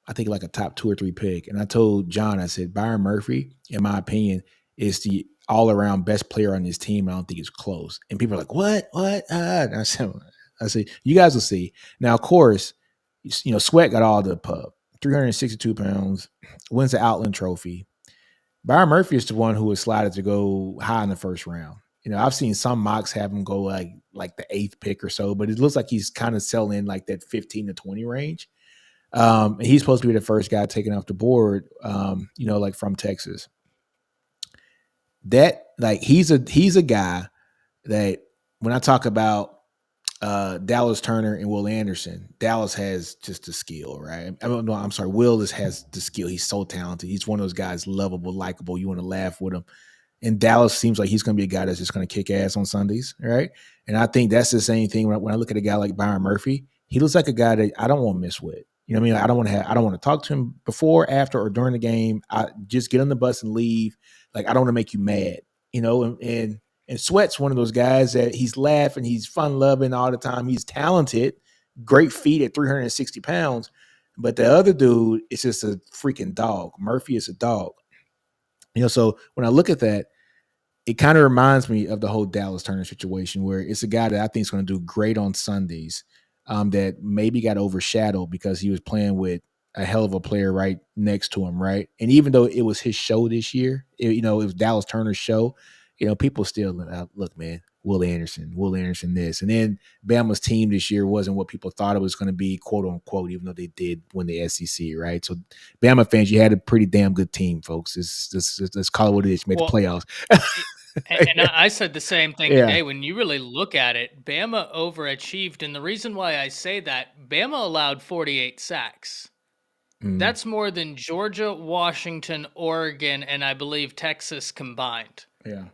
A: I think like a top 2 or 3 pick. And I told John, I said, Byron Murphy, in my opinion, is the all around best player on this team. I don't think it's close. And people are like, what? And I said, you guys will see. Now, of course, Sweat got all the pub, 362 pounds, wins the Outland Trophy. Byron Murphy is the one who was slotted to go high in the first round. I've seen some mocks have him go like the 8th pick or so, but it looks like he's kind of selling like that 15 to 20 range. And he's supposed to be the first guy taken off the board, like from Texas. That, like, he's a guy that, when I talk about Dallas Turner and Will Anderson, Dallas has just the skill, right? No, I'm sorry. Will has the skill. He's so talented. He's one of those guys, lovable, likable. You want to laugh with him. And Dallas seems like he's going to be a guy that's just going to kick ass on Sundays, right? And I think that's the same thing when I look at a guy like Byron Murphy. He looks like a guy that I don't want to mess with. You know what I mean? I don't want to talk to him before, after, or during the game. I just get on the bus and leave. Like, I don't want to make you mad, and Sweat's one of those guys that he's laughing, he's fun loving all the time. He's talented, great feet at 360 pounds. But the other dude is just a freaking dog. Murphy is a dog. So when I look at that, it kind of reminds me of the whole Dallas Turner situation, where it's a guy that I think is going to do great on Sundays, that maybe got overshadowed because he was playing with a hell of a player right next to him, right? And even though it was his show this year, it was Dallas Turner's show, people still look, man. Will Anderson, this, and then Bama's team this year wasn't what people thought it was going to be, quote unquote, even though they did win the SEC, right? So, Bama fans, you had a pretty damn good team, folks. Let's call it what it is. You made the
B: Well,
A: playoffs.
B: and I said the same thing
A: Yeah.
B: today. When you really look at it, Bama overachieved. And the reason why I say that, Bama allowed 48 sacks.
A: Mm,
B: That's more than Georgia, Washington, Oregon, and I believe Texas combined.
A: yeah.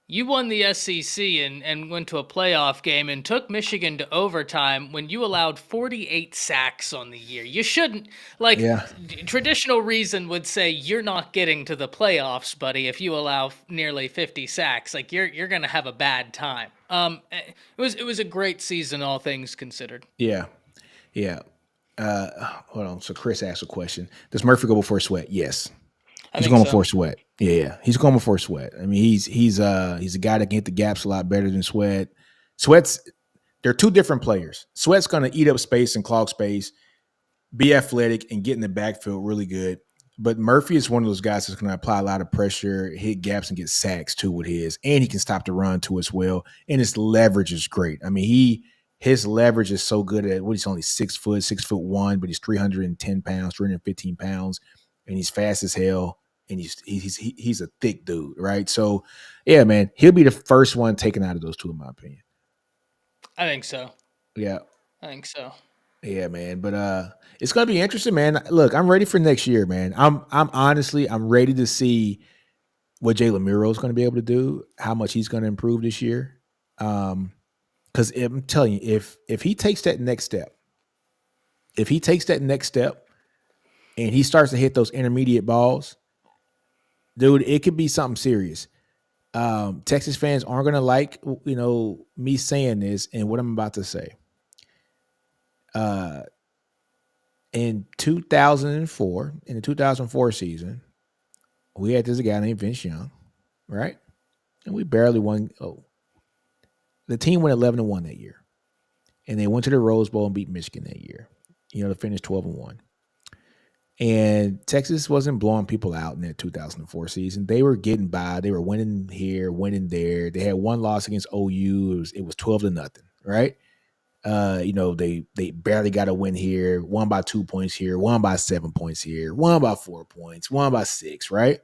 B: You won the SEC and went to a playoff game and took Michigan to overtime when you allowed 48 sacks on the year. You shouldn't, like,
A: Yeah.
B: traditional reason would say you're not getting to the playoffs, buddy, if you allow nearly 50 sacks. Like, you're going to have a bad time. It was a great season, all things considered.
A: Yeah. Yeah. Hold on. So Chris asked a question. Does Murphy go before Sweat? Yes.
B: I
A: He's
B: think
A: going
B: so.
A: before Sweat. Yeah. He's going before Sweat. I mean, he's a guy that can hit the gaps a lot better than Sweat. Sweat's they're two different players. Sweat's gonna eat up space and clog space, be athletic, and get in the backfield really good. But Murphy is one of those guys that's going to apply a lot of pressure, hit gaps, and get sacks too with his, and he can stop the run too as well. And his leverage is great. I mean, his leverage is so good at what he's only 6', 6'1", but he's 310 pounds, 315 pounds, and he's fast as hell. And he's a thick dude, right? So, yeah, man, he'll be the first one taken out of those two, in my opinion.
B: I think so.
A: Yeah,
B: I think so.
A: yeah, man. But it's gonna be interesting, man. Look, I'm ready for next year, man. I'm honestly I'm ready to see what Jalen Miro is going to be able to do, how much he's going to improve this year. Because I'm telling you, if he takes that next step, if he takes that next step, and he starts to hit those intermediate balls, dude, it could be something serious. Texas fans aren't going to like me saying this and what I'm about to say. In 2004, in the 2004 season, we had this guy named Vince Young, right? And we barely won. Oh, the team went 11-1 that year, and they went to the Rose Bowl and beat Michigan that year. To finish 12-1. And Texas wasn't blowing people out in that 2004 season. They were getting by. They were winning here, winning there. They had one loss against OU. It was 12-0, right? They barely got a win here, won by 2 points here, won by 7 points here, won by 4 points, won by 6, right?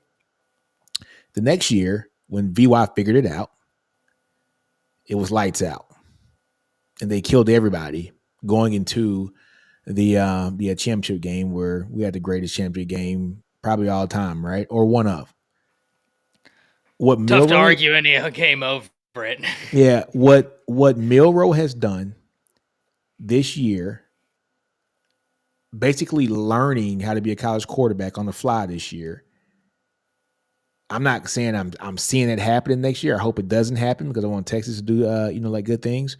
A: The next year, when VY figured it out, it was lights out. And they killed everybody going into the championship game, where we had the greatest championship game probably all time, right? Or one of. What
B: Tough to
A: Milrow,
B: argue any game over it.
A: yeah, what Milrow has done this year, basically learning how to be a college quarterback on the fly this year. I'm not saying I'm seeing it happening next year. I hope it doesn't happen because I want Texas to do like good things.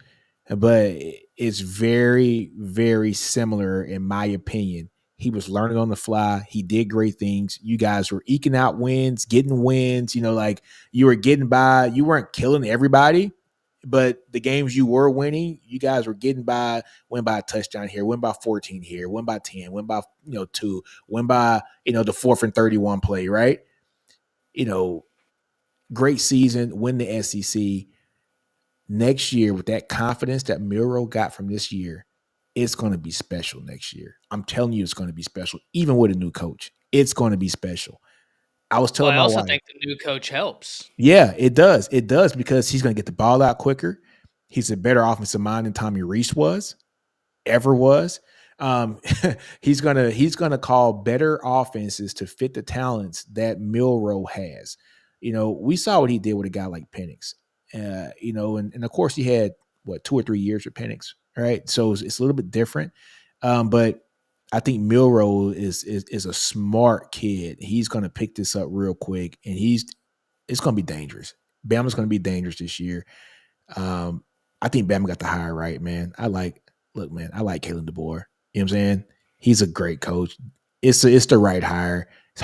A: But it's very, very similar in my opinion. He was learning on the fly. He did great things. You guys were eking out wins, getting wins. Like you were getting by. You weren't killing everybody, but the games you were winning, you guys were getting by. Win by a touchdown here, win by 14 here, win by 10, win by 2, win by the 4th and 31 play, right? Great season, win the SEC. Next year, with that confidence that Milrow got from this year, it's going to be special next year. I'm telling you, it's going to be special. Even with a new coach, it's going to be special. I was
B: Well,
A: telling
B: I
A: my
B: also
A: wife.
B: think the new coach helps.
A: Yeah, it does. It does because he's going to get the ball out quicker. He's a better offensive mind than Tommy Reese ever was. He's gonna call better offenses to fit the talents that Milrow has. We saw what he did with a guy like Penix. And of course he had 2 or 3 years with Penix, right? So it's a little bit different. But I think Milrow is a smart kid. He's gonna pick this up real quick, and it's gonna be dangerous. Bama's gonna be dangerous this year. I think Bama got the hire right, man. I like Kalen DeBoer. You know what I'm saying? He's a great coach. It's the right hire. It's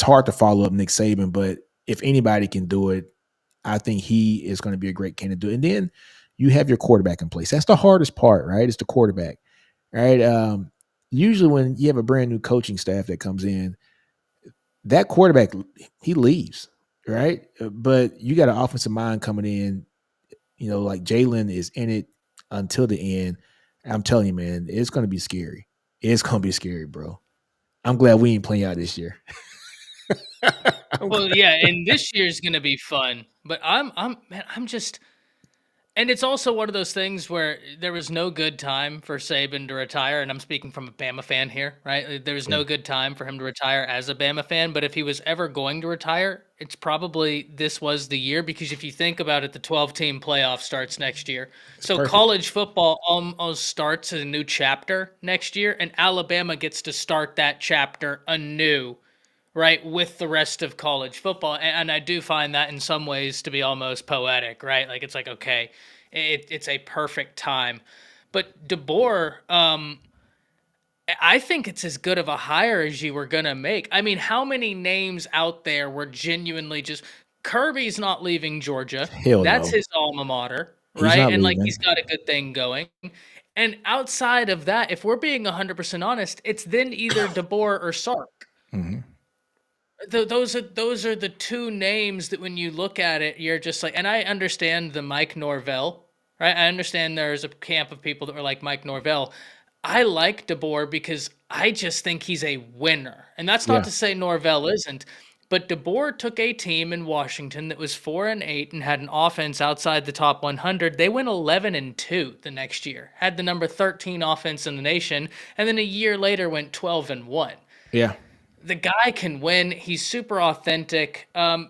A: hard to follow up Nick Saban, but if anybody can do it, I think he is going to be a great candidate. And then you have your quarterback in place. That's the hardest part, right? It's the quarterback, right? Usually when you have a brand new coaching staff that comes in, that quarterback, he leaves. right? But you got an offensive mind coming in. Like Jalen is in it until the end. I'm telling you, man, it's gonna be scary. It's gonna be scary, bro. I'm glad we ain't playing out this year. I'm
B: Well,
A: glad.
B: yeah, and this year's gonna be fun, but man, I'm just. And it's also one of those things where there was no good time for Saban to retire, and I'm speaking from a Bama fan here, right? There was
A: Yeah,
B: no good time for him to retire as a Bama fan, but if he was ever going to retire, it's probably this was the year because if you think about it, the 12-team playoff starts next year.
A: it's
B: So
A: perfect.
B: college football almost starts a new chapter next year, and Alabama gets to start that chapter anew, right, with the rest of college football. And I do find that in some ways to be almost poetic, right? Like it's like, okay, it's a perfect time. But DeBoer, I think it's as good of a hire as you were going to make. I mean, how many names out there were genuinely just Kirby's not leaving Georgia.
A: Hell
B: That's
A: no,
B: his alma mater,
A: he's
B: right?
A: not
B: And like he's
A: leaving.
B: got a good thing going. And outside of that, if we're being 100% honest, it's then either DeBoer or Sark.
A: Hmm.
B: Those are the two names that when you look at it, you're just like, and I understand the Mike Norvell, right? I understand there's a camp of people that were like Mike Norvell. I like DeBoer because I just think he's a winner, and that's not
A: Yeah,
B: to say Norvell isn't. But DeBoer took a team in Washington that was 4-8 and had an offense outside the top 100. They went 11-2 the next year, had the number 13 offense in the nation, and then a year later went 12-1.
A: yeah,
B: The guy can win. He's super authentic. The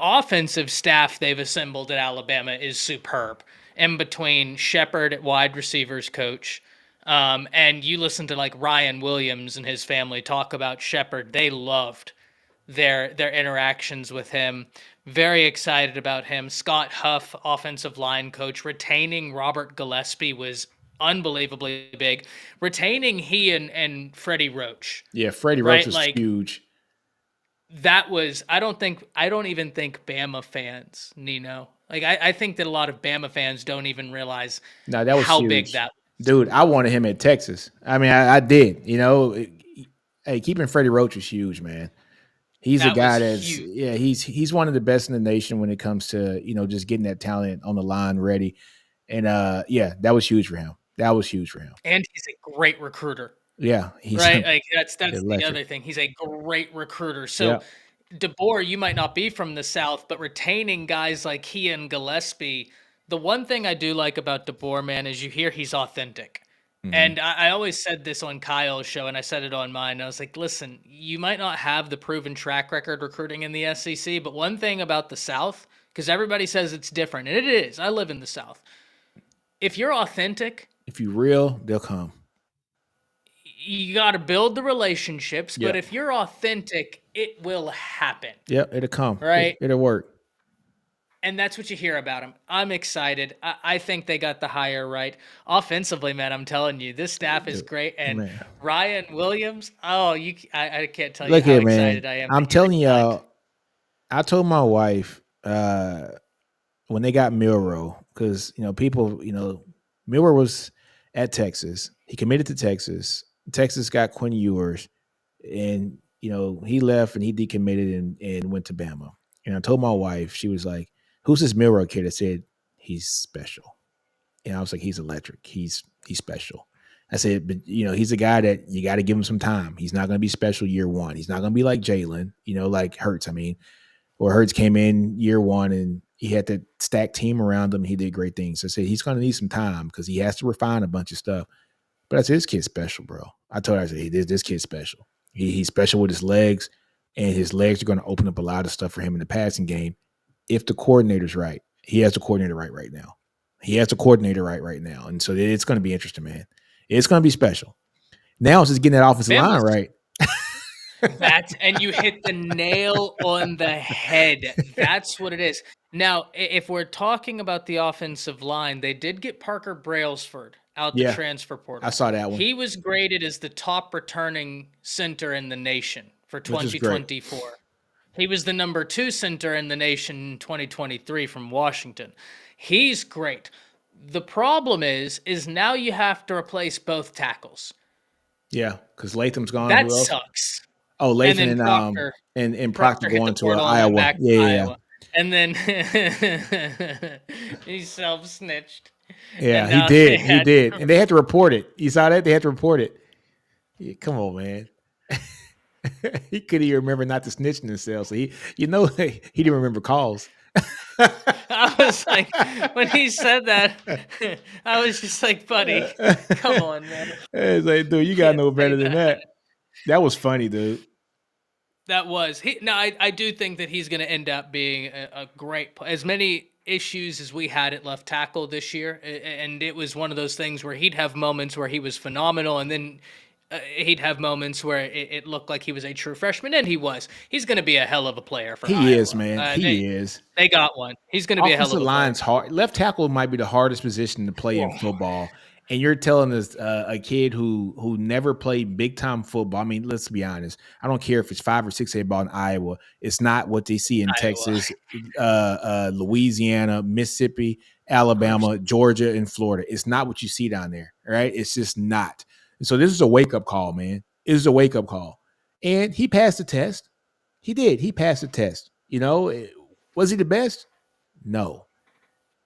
B: offensive staff they've assembled at Alabama is superb. In between Shepard at wide receivers coach, and you listen to like Ryan Williams and his family talk about Shepard. They loved their interactions with him. Very excited about him. Scott Huff, offensive line coach, retaining Robert Gillespie was unbelievably big. Retaining he and Freddie Roach,
A: yeah. Freddie Roach
B: right?
A: was
B: Like
A: huge.
B: that was I don't even think Bama fans, Nino. Like I think that a lot of Bama fans don't even realize
A: No, that was
B: how big
A: huge,
B: that was.
A: dude. I wanted him at Texas. I mean, I did. Hey, keeping Freddie Roach was huge, man. He's a
B: That was
A: guy that's
B: huge.
A: yeah. He's one of the best in the nation when it comes to just getting that talent on the line ready. And yeah, that was huge for him. That was huge for him.
B: And he's a great recruiter.
A: Yeah, he's
B: Right? Like that's the
A: electric.
B: other thing. He's a great recruiter.
A: Yeah,
B: So DeBoer, you might not be from the South, but retaining guys like he and Gillespie, the one thing I do like about DeBoer, man, is you hear he's authentic.
A: hmm,
B: And I always said this on Kyle's show, and I said it on mine. I was like, listen, you might not have the proven track record recruiting in the SEC, but one thing about the South, because everybody says it's different, and it is. I live in the South. If you're authentic,
A: if you real, they'll come.
B: you got to build the relationships, but
A: Yep,
B: if you're authentic, it will happen,
A: yep, it'll come.
B: right?
A: It'll work.
B: And that's what you hear about him. I'm excited. I think they got the hire right. Offensively, man, I'm telling you, this staff is
A: Dude,
B: great. And
A: man,
B: Ryan Williams, oh, I can't tell you
A: look
B: how
A: here, man.
B: excited I am that
A: I'm
B: he
A: telling
B: resigned.
A: y'all. I told my wife when they got Milrow, because people, Milrow was at Texas. He committed to Texas. Texas got Quinn Ewers, and he left and he decommitted and went to Bama. And I told my wife, she was like, "Who's this Milrow kid?" I said, "He's special." And I was like, "He's electric. He's special." I said, "But he's a guy that you got to give him some time. He's not going to be special year one. He's not going to be like Jalen, like Hurts. I mean, or Hurts came in year one and he had that stacked team around him. He did great things. So I said he's going to need some time because he has to refine a bunch of stuff. But I said, this kid's special, bro. I told her, I said, hey, this kid's special. He's special with his legs, and his legs are going to open up a lot of stuff for him in the passing game if the coordinator's right. He has the coordinator right now. He has the coordinator right now. And so it's going to be interesting, man. It's going to be special. Now it's just getting that offensive line
B: Bama's
A: right.
B: and you hit the nail on the head. That's what it is. Now, if we're talking about the offensive line, they did get Parker Brailsford out the
A: Yeah,
B: transfer
A: I
B: portal.
A: saw that one,
B: He was graded as the top returning center in the nation for
A: which is great.
B: 2024. He was the number 2 center in the nation in 2023 from Washington. He's great. The problem is now you have to replace both tackles.
A: Yeah, because Latham's gone.
B: That
A: Who else?
B: sucks.
A: Oh,
B: and
A: Lathan
B: then
A: and and Proctor
B: Proctor hit the
A: going to
B: portal and went
A: Iowa.
B: back to
A: Yeah, yeah,
B: Iowa, and then he self snitched,
A: yeah.
B: and
A: He
B: now they
A: did. He
B: had
A: did, and they had to report it. You saw that? They had to report it. Yeah, come on, man. He couldn't even remember not to snitch in himself. So he didn't remember calls.
B: I was like, when he said that, I was just like, buddy, come on, man.
A: It's like, dude,
B: You
A: you gotta
B: can't
A: know
B: say
A: better than
B: that.
A: that. That was funny, dude.
B: That was he. No, I do think that he's going to end up being a great. As many issues as we had at left tackle this year, and it was one of those things where he'd have moments where he was phenomenal, and then he'd have moments where it looked like he was a true freshman, and he was. He's going to be a hell of a player for
A: He is,
B: Iowa.
A: man.
B: They
A: He is.
B: they got one. He's going to be a hell of
A: Offensive
B: a player.
A: line's hard. Left tackle might be the hardest position to play in
B: Whoa.
A: football. And you're telling us a kid who never played big time football. I mean, let's be honest. I don't care if it's 5 or 6 ball in Iowa. It's not what they see in
B: Iowa,
A: Texas, Louisiana, Mississippi,
B: of course.
A: Alabama, Georgia, and Florida. It's not what you see down there. Right? It's just not. And so this is a wake up call, man. It is a wake up call. And he passed the test. He did. He passed the test. Was he the best? No.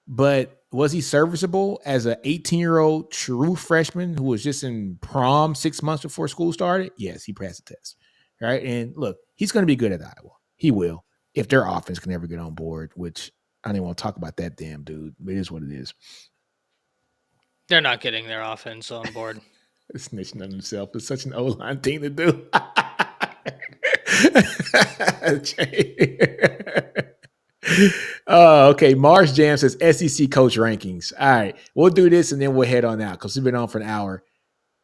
A: But was he serviceable as an 18-year-old true freshman who was just in prom 6 months before school started? Yes, he passed the test. Right. And look, he's going to be good at Iowa. He will. If their offense can ever get on board, which I don't even want to talk about that damn dude, but it is what it is.
B: They're not getting their offense on board.
A: Snitching on himself. It's such an old line thing to do. Okay. Mars Jam says SEC coach rankings. All right. We'll do this and then we'll head on out because we've been on for an hour.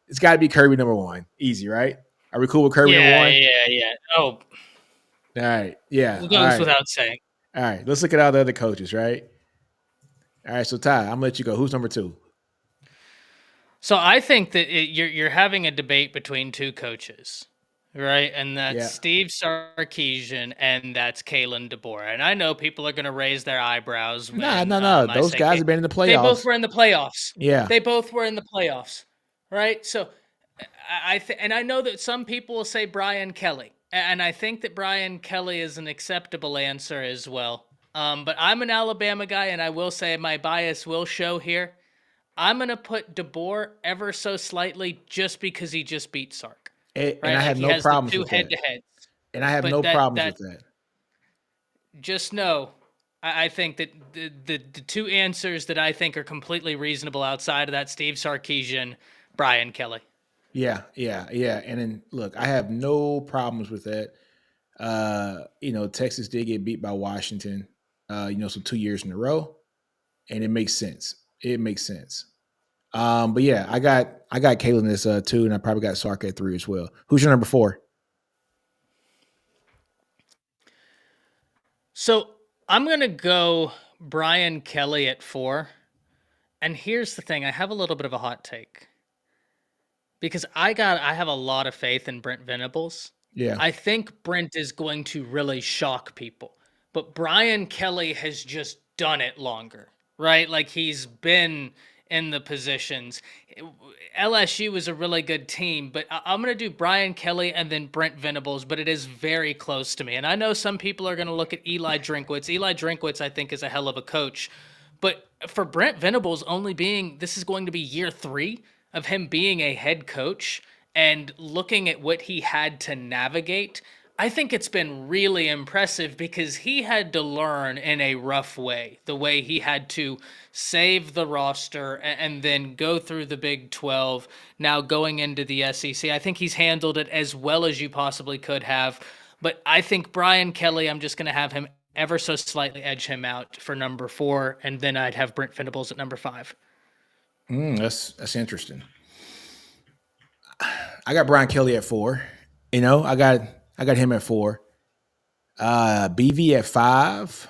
A: It's got to be Kirby number one. Easy, right? Are we cool with Kirby number
B: Yeah,
A: one?
B: yeah, yeah. Oh,
A: All right. Yeah.
B: it
A: All
B: goes
A: right.
B: without saying.
A: All right. Let's look at all the other coaches, right? All right. So, Ty, I'm going to let you go. Who's number two?
B: So I think that you're having a debate between two coaches, right? And that's
A: Yeah.
B: Steve Sarkisian and that's Kalen DeBoer. And I know people are going to raise their eyebrows when
A: No.
B: I
A: Those
B: say
A: guys have been in the
B: they both
A: playoffs.
B: were in the playoffs.
A: Yeah.
B: They both were in the playoffs, right? So and I know that some people will say Brian Kelly, and I think that Brian Kelly is an acceptable answer as well. But I'm an Alabama guy, and I will say my bias will show here. I'm going to put DeBoer ever so slightly just because he just beat Sark,
A: And
B: right?
A: I
B: Like
A: have
B: he
A: no
B: has the
A: problems
B: two
A: with that.
B: head-to-heads.
A: And I have
B: But
A: no problems
B: that
A: with that.
B: just know, I think that the two answers that I think are completely reasonable outside of that, Steve Sarkisian, Brian Kelly.
A: Yeah. And then look, I have no problems with that. Texas did get beat by Washington, so 2 years in a row, and it makes sense. It makes sense. But yeah, I got Kalen as 2, and I probably got Sark at 3 as well. Who's your number 4?
B: So I'm going to go Brian Kelly at 4. And here's the thing, I have a little bit of a hot take. Because I have a lot of faith in Brent Venables.
A: Yeah.
B: I think Brent is going to really shock people. But Brian Kelly has just done it longer, right? Like he's been in the positions. LSU was a really good team, but I'm going to do Brian Kelly and then Brent Venables, but it is very close to me. And I know some people are going to look at Eli Drinkwitz. Eli Drinkwitz, I think, is a hell of a coach. But for Brent Venables this is going to be year 3 of him being a head coach and looking at what he had to navigate, I think it's been really impressive because he had to learn in a rough way, the way he had to save the roster and then go through the Big 12, now going into the SEC. I think he's handled it as well as you possibly could have. But I think Brian Kelly, I'm just going to have him ever so slightly edge him out for number 4, and then I'd have Brent Venables at number 5.
A: That's interesting. I got Brian Kelly at 4. I got him at 4. BV at 5.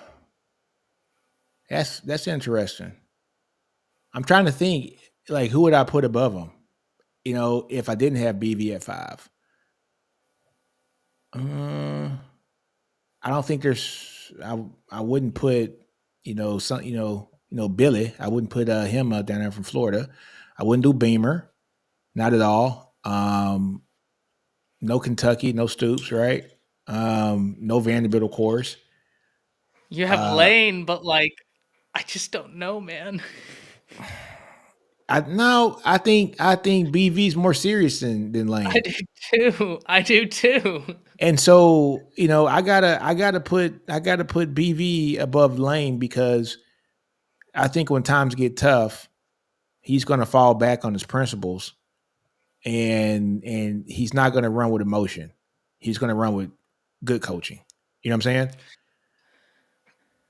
A: That's interesting. I'm trying to think, like, who would I put above him? If I didn't have BV at 5. I don't think there's. I wouldn't put Billy. I wouldn't put him down there from Florida. I wouldn't do Beamer, not at all. No Kentucky, no Stoops, right? No Vanderbilt, of course.
B: You have
A: Uh,
B: Lane, but like, I just don't know, man.
A: I no, I think BV's more serious than
B: I
A: Lane.
B: do too. I do too.
A: And so, I gotta put BV above Lane because I think when times get tough, he's gonna fall back on his principles and he's not gonna run with emotion. He's gonna run with good coaching. You know what I'm saying?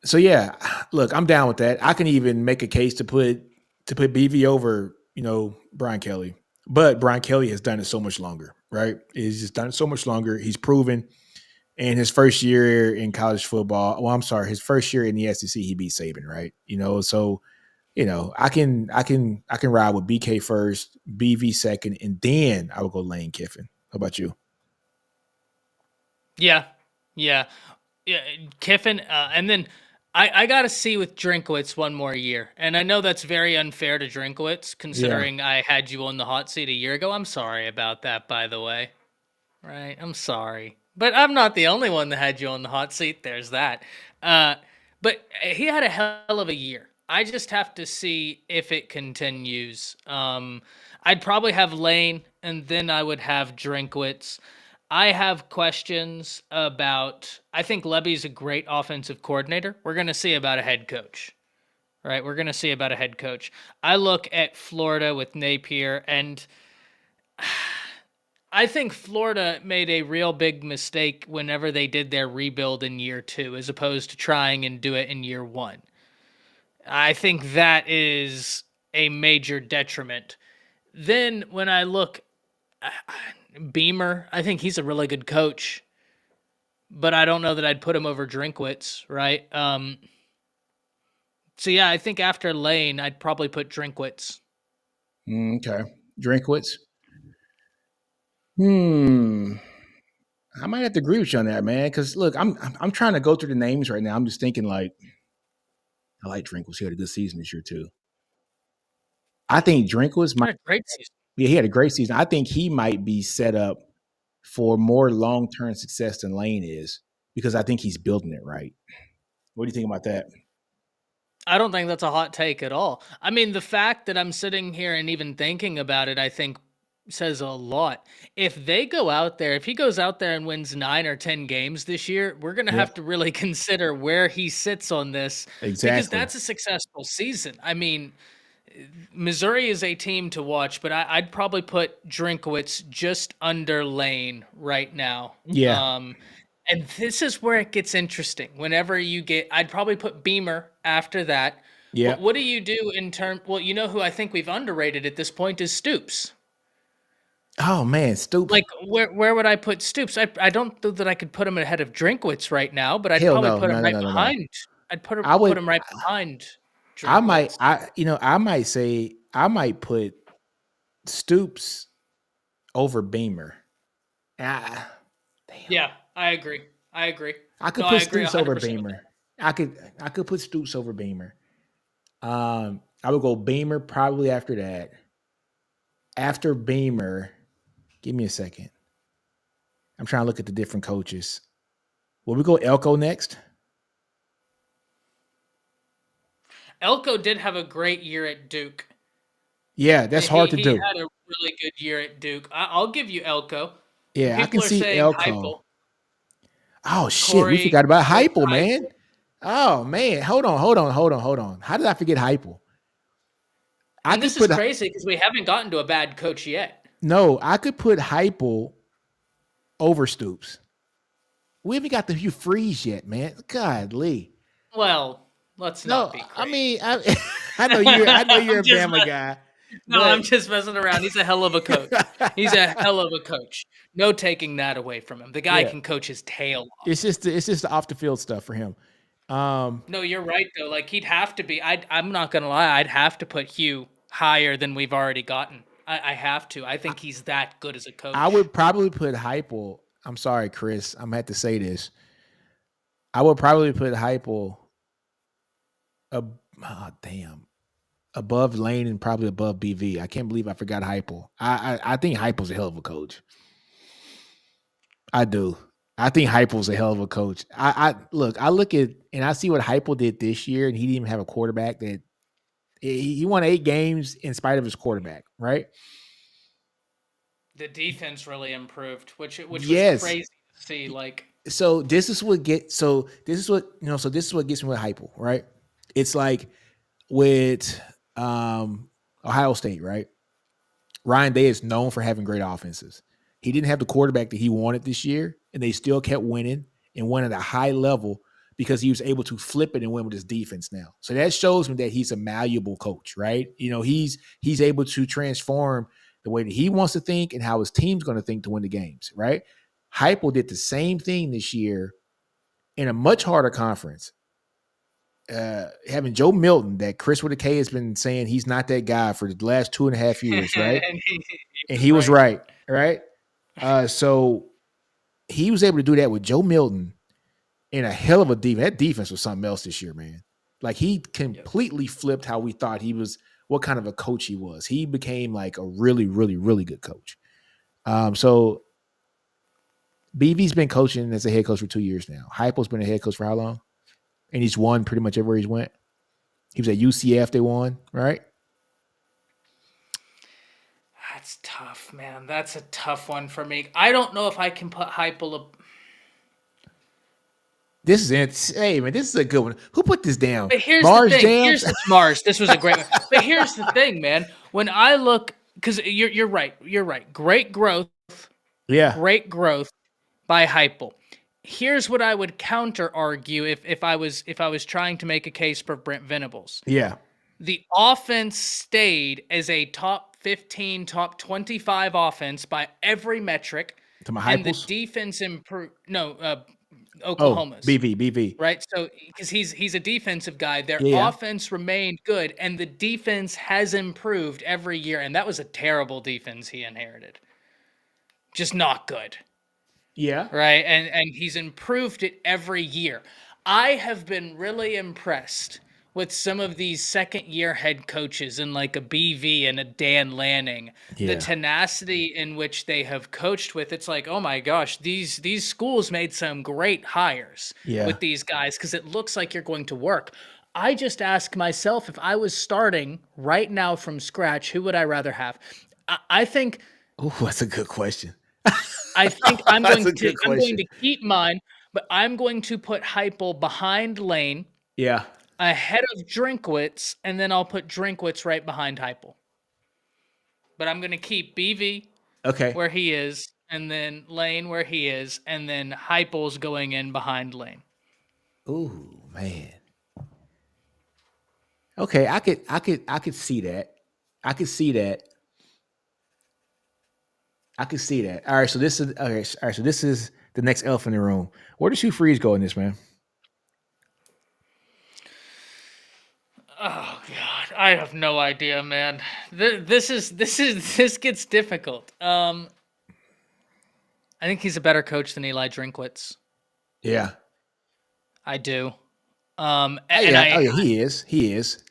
A: So yeah, look, I'm down with that. I can even make a case to put BV over, Brian Kelly. But Brian Kelly has done it so much longer, right? He's just done it so much longer. He's proven in his first year in college football. Well, I'm sorry, his first year in the SEC, he beat Saban, right? So I can ride with BK first, BV second, and then I would go Lane Kiffin. How about you?
B: Yeah, yeah, yeah. Kiffin, and then I got to see with Drinkwitz one more year, and I know that's very unfair to Drinkwitz,
A: Yeah.
B: considering I had you on the hot seat a year ago. I'm sorry about that, by the way. Right, I'm sorry, but I'm not the only one that had you on the hot seat. There's that. Uh, but he had a hell of a year. I just have to see if it continues. I'd probably have Lane, and then I would have Drinkwitz. I have questions about. I think Levy's a great offensive coordinator. We're going to see about a head coach, right? We're going to see about a head coach. I look at Florida with Napier, and I think Florida made a real big mistake whenever they did their rebuild in year two, as opposed to trying and do it in year one. I think that is a major detriment. Then when I look, Beamer, I think he's a really good coach, but I don't know that I'd put him over Drinkwitz, right? So yeah, I think after Lane, I'd probably put Drinkwitz.
A: Okay. Drinkwitz. Hmm. I might have to agree with you on that, man. Because look, I'm trying to go through the names right now. I'm just thinking like I like Drinkwitz. He had a good season this year too. I think Drinkwitz might.
B: Had a great season.
A: Yeah, he had a great season. I think he might be set up for more long term success than Lane is because I think he's building it right. What do you think about that?
B: I don't think that's a hot take at all. I mean, the fact that I'm sitting here and even thinking about it, I think says a lot. If they go out there, if he goes out there and wins 9 or 10 games this year, we're going to
A: Yeah,
B: have to really consider where he sits on this because
A: exactly.
B: that's a successful season. I mean, Missouri is a team to watch, but I'd probably put Drinkwitz just under Lane right now.
A: Yeah,
B: And this is where it gets interesting. Whenever you get, I'd probably put Beamer after that.
A: yeah.
B: But what do you do in term? Well, you know who I think we've underrated at this point is Stoops.
A: Oh man, Stoops.
B: Like where would I put Stoops? I don't know that I could put him ahead of Drinkwitz right now, but I'd
A: Hell
B: probably
A: no,
B: put him
A: no, no,
B: right
A: no, no, no.
B: behind. I'd
A: I
B: put
A: would.
B: him right behind
A: I might.
B: Drinkwitz.
A: I might say I might put Stoops over Beamer. Ah, damn.
B: Yeah, I agree. I agree.
A: I
B: No,
A: could
B: I
A: put
B: agree
A: Stoops over
B: 100% with
A: Beamer. I could put Stoops over Beamer. I would go Beamer probably after that. After Beamer, give me a second. I'm trying to look at the different coaches. Will we go Elko next?
B: that. Elko did have a great year at Duke.
A: Yeah, that's hard to
B: He
A: do.
B: had a really good year at Duke. I'll give you Elko.
A: Yeah, I
B: People
A: can
B: are
A: see
B: saying
A: Elko.
B: Heupel.
A: Oh shit, we
B: Corey
A: forgot about
B: Corey
A: Heupel, man.
B: Heupel.
A: Oh man, hold on. How did I forget Heupel? I
B: And
A: could
B: this is
A: put
B: crazy because we haven't gotten to a bad coach yet.
A: no, I could put Heupel over Stoops. We haven't got the Hugh Freeze yet, man. Godly.
B: Well, let's not
A: No,
B: be
A: I
B: crazy.
A: mean, I know you're
B: I'm
A: a
B: just
A: Bama guy,
B: no,
A: but
B: I'm just messing around. He's a hell of a coach. He's a hell of a coach. No taking that away from him. The guy
A: yeah,
B: can coach his tail
A: it's
B: off.
A: just the off the field stuff for him. Um,
B: No, you're right though. Like he'd have to be. I'm not gonna lie. I'd have to put Hugh higher than we've already gotten. I have to. I think he's that good as a
A: I
B: coach.
A: would probably put Heupel. I'm sorry, Chris. I'm gonna have to say this. I would probably put Heupel damn above Lane and probably above BV. I can't believe I forgot Heupel. I think Heupel's a hell of a coach. I do. I think Heupel's a hell of a coach. I look at and I see what Heupel did this year, and he didn't even have a quarterback that he won 8 games in spite of his quarterback, right?
B: The defense really improved, which was
A: Yes.
B: crazy to see. Like,
A: So this is what gets me with Heupel, right? It's like with Ohio State, right? Ryan Day is known for having great offenses. He didn't have the quarterback that he wanted this year, and they still kept winning and won at a high level because he was able to flip it and win with his defense now. So that shows me that he's a malleable coach, right? He's able to transform the way that he wants to think and how his team's going to think to win the games, right? Heupel did the same thing this year in a much harder conference. Having Joe Milton, that Chris with a K has been saying he's not that guy for the last 2.5 years, right?
B: and he
A: And
B: was
A: he was
B: right.
A: right, right? So he was able to do that with Joe Milton in a hell of a defense. That defense was something else this year, man. Like he
B: Yep.
A: completely flipped how we thought he was, what kind of a coach he was. He became like a really, really, really good coach. So BV's been coaching as a head coach for 2 years now. Heupel's been a head coach for how long? And he's won pretty much everywhere he's went. He was at UCF, they won, right?
B: That's tough, man. That's a tough one for me. I don't know if I can put Heupel up.
A: This is it. Hey man, this is a good one. Who put this down?
B: But here's the
A: Mars
B: thing.
A: Jams?
B: Here's the Mars. This was a great one. But here's the thing, man. When I look, because you're right. You're right.
A: Yeah.
B: Great growth by Heupel. Here's what I would counter argue if I was trying to make a case for Brent Venables.
A: Yeah.
B: The offense stayed as a top 15, top 25 offense by every metric,
A: To my
B: and the
A: Heupels?
B: defense improved. No,
A: Oh,
B: Oklahoma's.
A: BV.
B: Right, so because he's a defensive guy, their
A: Yeah, yeah.
B: offense remained good, and the defense has improved every year. And that was a terrible defense he inherited, just not good.
A: Yeah.
B: Right, and he's improved it every year. I have been really impressed with some of these second year head coaches and like a BV and a Dan Lanning, the
A: Yeah.
B: tenacity in which they have coached with. It's like, oh my gosh, these schools made some great hires
A: Yeah.
B: with these guys because it looks like you're going to work. I just ask myself, if I was starting right now from scratch, who would I rather have? I think
A: Oh, that's a good question.
B: I think I'm
A: That's
B: going
A: a
B: to
A: good
B: I'm going
A: question.
B: to keep mine, but I'm going to put Heupel behind Lane,
A: Yeah.
B: ahead of Drinkwitz, and then I'll put Drinkwitz right behind Heupel. But I'm going to keep BV
A: Okay.
B: where he is, and then Lane where he is, and then Heupel's going in behind Lane.
A: Ooh, man. Okay, I could see that. I could see that. I could see that. All right, so this is okay. All right, so this is the next elephant in the room. Where does Hugh Freeze go in this, man?
B: Oh God, I have no idea, man. This gets difficult. I think he's a better coach than Eli Drinkwitz.
A: Yeah.
B: I do.
A: Oh
B: And
A: yeah. Oh
B: I
A: yeah. He is. He is.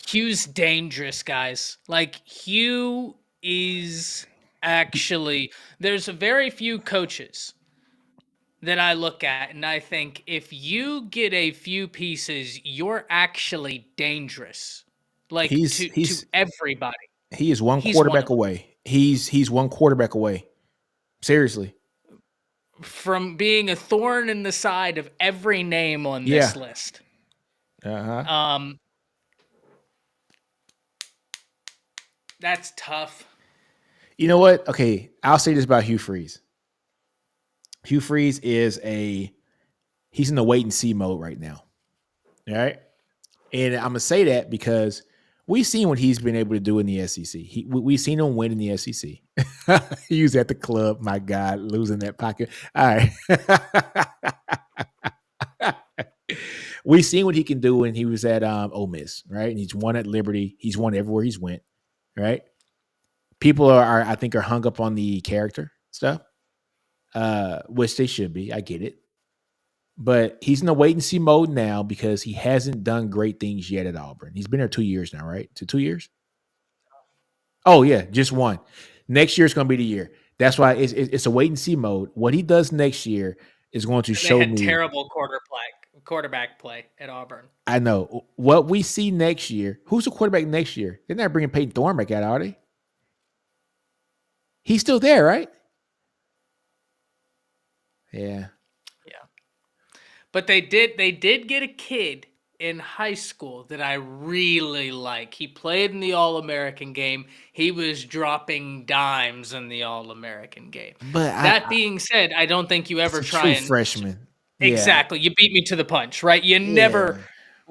B: Hugh's dangerous, guys. Like, Hugh is actually, there's a very few coaches that I look at and I think if you get a few pieces, you're actually dangerous. Like,
A: He's
B: to
A: he's
B: everybody.
A: he is one
B: He's one of
A: quarterback
B: them.
A: away. He's one quarterback away. Seriously.
B: From being a thorn in the side of every name on
A: Yeah.
B: this list.
A: Uh huh.
B: Um, that's tough.
A: You know what? Okay, I'll say this about Hugh Freeze. Hugh Freeze he's in the wait and see mode right now. All right. And I'm gonna say that because we've seen what he's been able to do in the SEC. We've seen him win in the SEC. He was at the club, my God, losing that pocket. All right. We've seen what he can do when he was at Ole Miss, right? And he's won at Liberty. He's won everywhere he's went, right? People are I think are hung up on the character stuff, which they should be. I get it. But he's in the wait and see mode now because he hasn't done great things yet at Auburn. He's been there 2 years now, right? To 2 years? Oh yeah, just one. Next year is going to be the year. That's why it's a wait and see mode. What he does next year is going to
B: And they
A: show
B: had
A: me.
B: terrible quarterback play at Auburn.
A: I know what we see next year. Who's the quarterback next year? They're not bringing Peyton Thorne back out, are they? He's still there, right? Yeah.
B: Yeah. But they did get a kid in high school that I really like. He played in the All-American game. He was dropping dimes in the All-American game.
A: But
B: That being said, I don't think you
A: it's
B: ever
A: a
B: try
A: true
B: and
A: freshman. Yeah.
B: exactly. You beat me to the punch, right? You never
A: Yeah.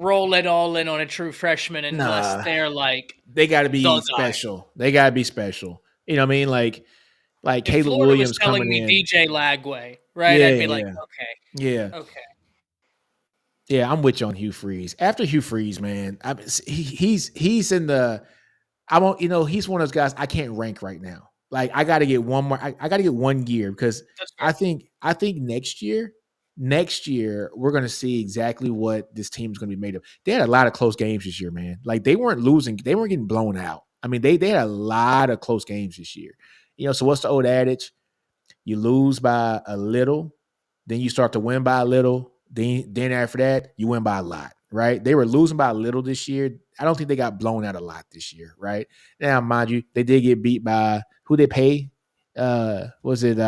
B: roll it all in on a true freshman unless
A: Nah.
B: they're like
A: They got to
B: the
A: be
B: guy.
A: special. They got to be special. You know what I mean? Like
B: If
A: Caleb
B: Florida was
A: Williams
B: telling
A: coming
B: me
A: in.
B: DJ Lagway, right?
A: Yeah,
B: I'd be like,
A: yeah,
B: okay,
A: yeah,
B: okay.
A: yeah. I'm with you on Hugh Freeze. After Hugh Freeze, man, he's in the. I won't. He's one of those guys I can't rank right now. Like I got to get one more. I got to get 1 year because
B: That's fair.
A: I think next year we're going to see exactly what this team is going to be made of. They had a lot of close games this year, man. Like they weren't losing. They weren't getting blown out. I mean, they had a lot of close games this year. So what's the old adage? You lose by a little, then you start to win by a little. Then after that, you win by a lot, right? They were losing by a little this year. I don't think they got blown out a lot this year, right? Now, mind you, they did get beat by who they pay. Was it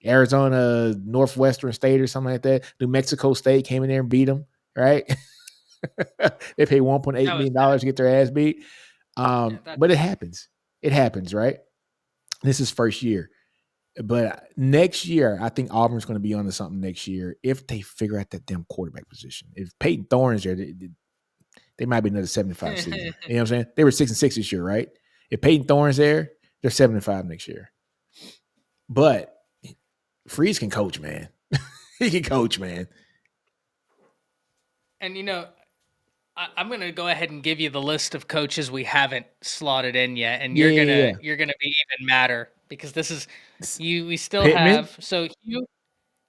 A: Arizona Northwestern State or something like that? New Mexico State came in there and beat them, right? They paid $1.8
B: That was
A: million dollars to get their ass beat.
B: yeah. That
A: But it happens. It happens, right? This is first year. But next year, I think Auburn's going to be onto something next year if they figure out that damn quarterback position. If Peyton Thorne's there, they might be another 75 season. You know what I'm saying? They were 6-6 this year, right? If Peyton Thorne's there, they're 75 next year. But Freeze can coach, man. He can coach, man.
B: and I'm gonna go ahead and give you the list of coaches we haven't slotted in yet, and
A: Yeah,
B: you're
A: yeah,
B: gonna
A: yeah.
B: you're gonna be even madder because this is you. We still
A: Pittman,
B: have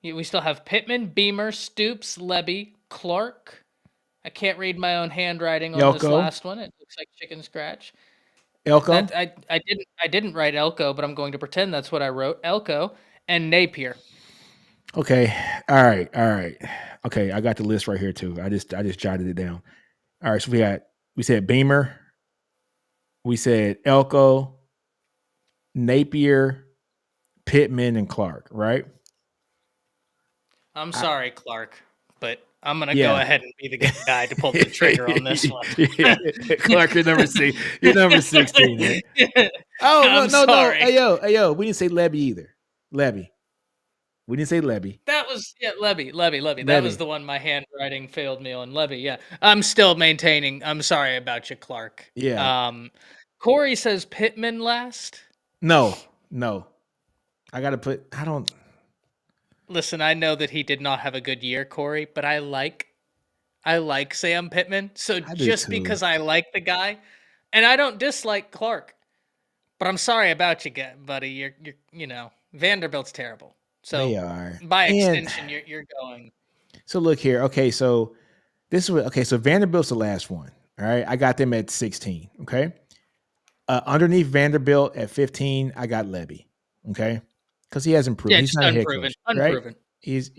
B: we still have Pittman, Beamer, Stoops, Levy, Clark. I can't read my own handwriting on this
A: Elko,
B: last one. It looks like chicken scratch.
A: Elko.
B: That I didn't write Elko, but I'm going to pretend that's what I wrote. Elko and Napier.
A: Okay. All right. All right. Okay. I got the list right here too. I just jotted it down. All right. So we said Beamer, we said Elko, Napier, Pittman, and Clark, right?
B: I'm
A: I,
B: sorry, Clark, but I'm gonna go
A: yeah.
B: ahead and be the guy to pull the trigger on this one.
A: Yeah. Clark, you're number six. You're number 16, man. Oh, no,
B: I'm
A: no, no.
B: sorry.
A: Hey, yo. We didn't say Levy either. Levy. We didn't say Levy.
B: That was Levy. That was
A: Levy.
B: the one my handwriting failed me on. Levy, yeah. I'm still maintaining. I'm sorry about you, Clark.
A: Yeah.
B: Corey says Pittman last.
A: No, no. I got to I don't.
B: Listen, I know that he did not have a good year, Corey, but I like Sam Pittman. So
A: I do
B: just
A: too.
B: because I like the guy, and I don't dislike Clark, but I'm sorry about you, buddy. You're Vanderbilt's terrible.
A: They
B: So
A: are.
B: by
A: And
B: extension, you're going.
A: so look here. Okay, so so Vanderbilt's the last one. All right. I got them at 16. Okay. Underneath Vanderbilt at 15, I got Levy. Okay. Because he hasn't proven
B: Yeah,
A: he's
B: just
A: not a head
B: unproven.
A: coach, right?
B: Unproven.
A: He's,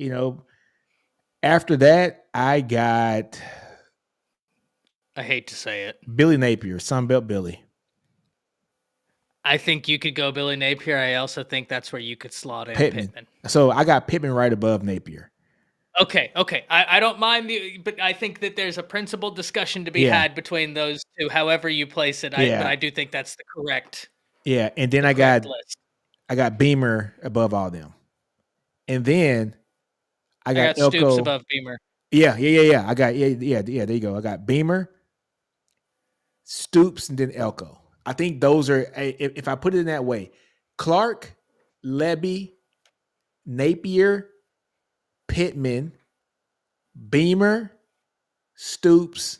A: after that, I got
B: I hate to say it.
A: Billy Napier, Sunbelt Billy.
B: I think you could go Billy Napier. I also think that's where you could slot in
A: Pittman.
B: Pittman.
A: So I got Pittman right above Napier.
B: Okay. I don't mind but I think that there's a principled discussion to be
A: Yeah.
B: had between those two, however you place it. But
A: Yeah.
B: I do think that's the correct
A: Yeah. And then I
B: correct
A: got
B: list.
A: Beamer above all them. And then I
B: I
A: got
B: got Stoops
A: Elko.
B: above Beamer.
A: Yeah. I got there you go. I got Beamer, Stoops, and then Elko. I think those are if I put it in that way, Clark, Levy, Napier, Pittman, Beamer, Stoops,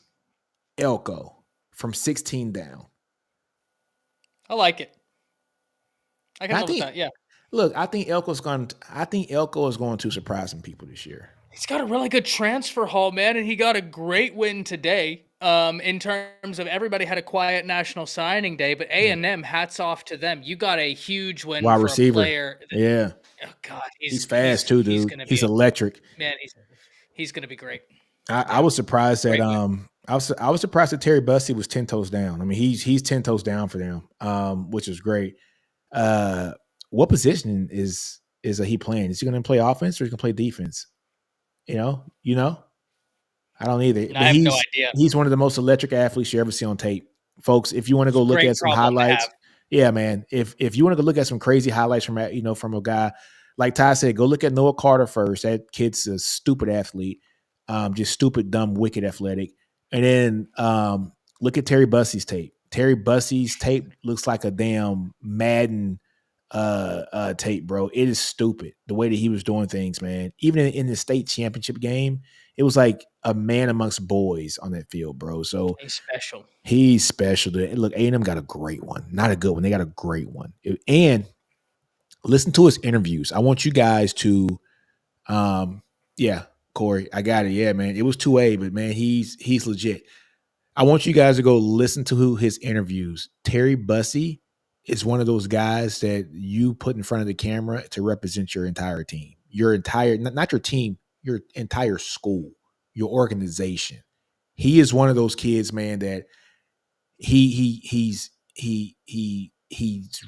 A: Elko from 16 down.
B: I like it. I can
A: I
B: live with
A: think
B: that. Yeah.
A: look, I think Elko is going to surprise some people this year.
B: He's got a really good transfer haul, man, and he got a great win today. in terms of everybody had a quiet national signing day, but A&M, hats off to them. You got a huge win
A: Wide
B: for a
A: receiver.
B: player.
A: Yeah.
B: Oh God,
A: He's fast too,
B: he's
A: dude.
B: gonna be
A: He's electric.
B: man. He's gonna be great.
A: I
B: Yeah,
A: was surprised that
B: great win.
A: I was surprised that Terry Bussey was 10 toes down. I mean, he's 10 toes down for them, which is great. What position is he playing? Is he going to play offense or is he going to play defense? You know. I don't either.
B: And
A: But
B: I have no idea.
A: he's one of the most electric athletes you ever see on tape, folks. If you want to
B: It's
A: go
B: a
A: look
B: great
A: at some
B: problem to
A: highlights,
B: have.
A: yeah, man. If you want to go look at some crazy highlights from from a guy like Ty said, go look at Noah Carter first. That kid's a stupid athlete, just stupid, dumb, wicked athletic. And then look at Terry Bussey's tape. Terry Bussey's tape looks like a damn Madden tape, bro. It is stupid the way that he was doing things, man. Even in the state championship game, it was like a man amongst boys on that field, bro. So
B: He's special.
A: he's special. Look, A&M got a great one, not a good one. They got a great one. And listen to his interviews. I want you guys to, yeah, Corey, I got it. Yeah, man, it was 2A, but man, he's legit. I want you guys to go listen to his interviews. Terry Bussey is one of those guys that you put in front of the camera to represent your entire team, your entire, not your team, your entire school, your organization. He is one of those kids, man, that he's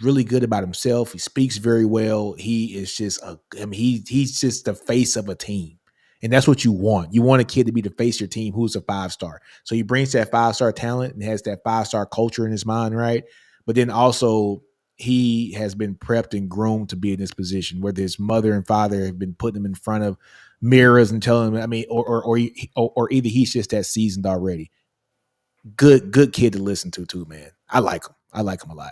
A: really good about himself. He speaks very well. He is just he's just the face of a team. And that's what you want. You want a kid to be the face of your team who's a 5-star. So he brings that 5-star talent and has that 5-star culture in his mind, right? But then also he has been prepped and groomed to be in this position, whether his mother and father have been putting him in front of mirrors and telling him, I mean, or either he's just that seasoned already. Good kid to listen to too, man. I like him. I like him a lot.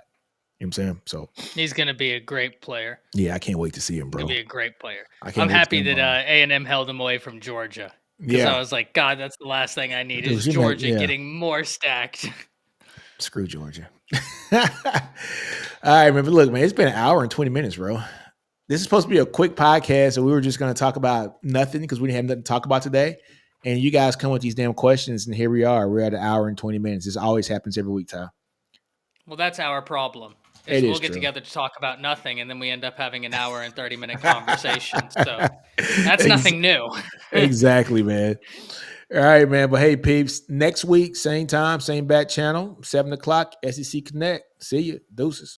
A: You know what I'm saying? So
B: He's going to be a great player.
A: yeah, I can't wait to see him, bro.
B: He'll be a great player.
A: I can't
B: I'm
A: wait to
B: happy
A: see him,
B: that A&M held him away from Georgia because
A: yeah.
B: I was like, God, that's the last thing I need is
A: Dude,
B: Georgia
A: yeah.
B: getting more stacked.
A: Screw Georgia. All right, man. But look, man, it's been an hour and 20 minutes, bro. This is supposed to be a quick podcast, so we were just going to talk about nothing because we didn't have nothing to talk about today. And you guys come with these damn questions, and here we are. We're at an hour and 20 minutes. This always happens every week, Ty.
B: Well, that's our problem. We'll get together to talk about nothing, and then we end up having an hour and 30-minute conversation. So that's nothing new.
A: Exactly, man. All right, man. But hey, peeps, next week, same time, same bat channel, 7 o'clock, SEC Connect. See you. Deuces.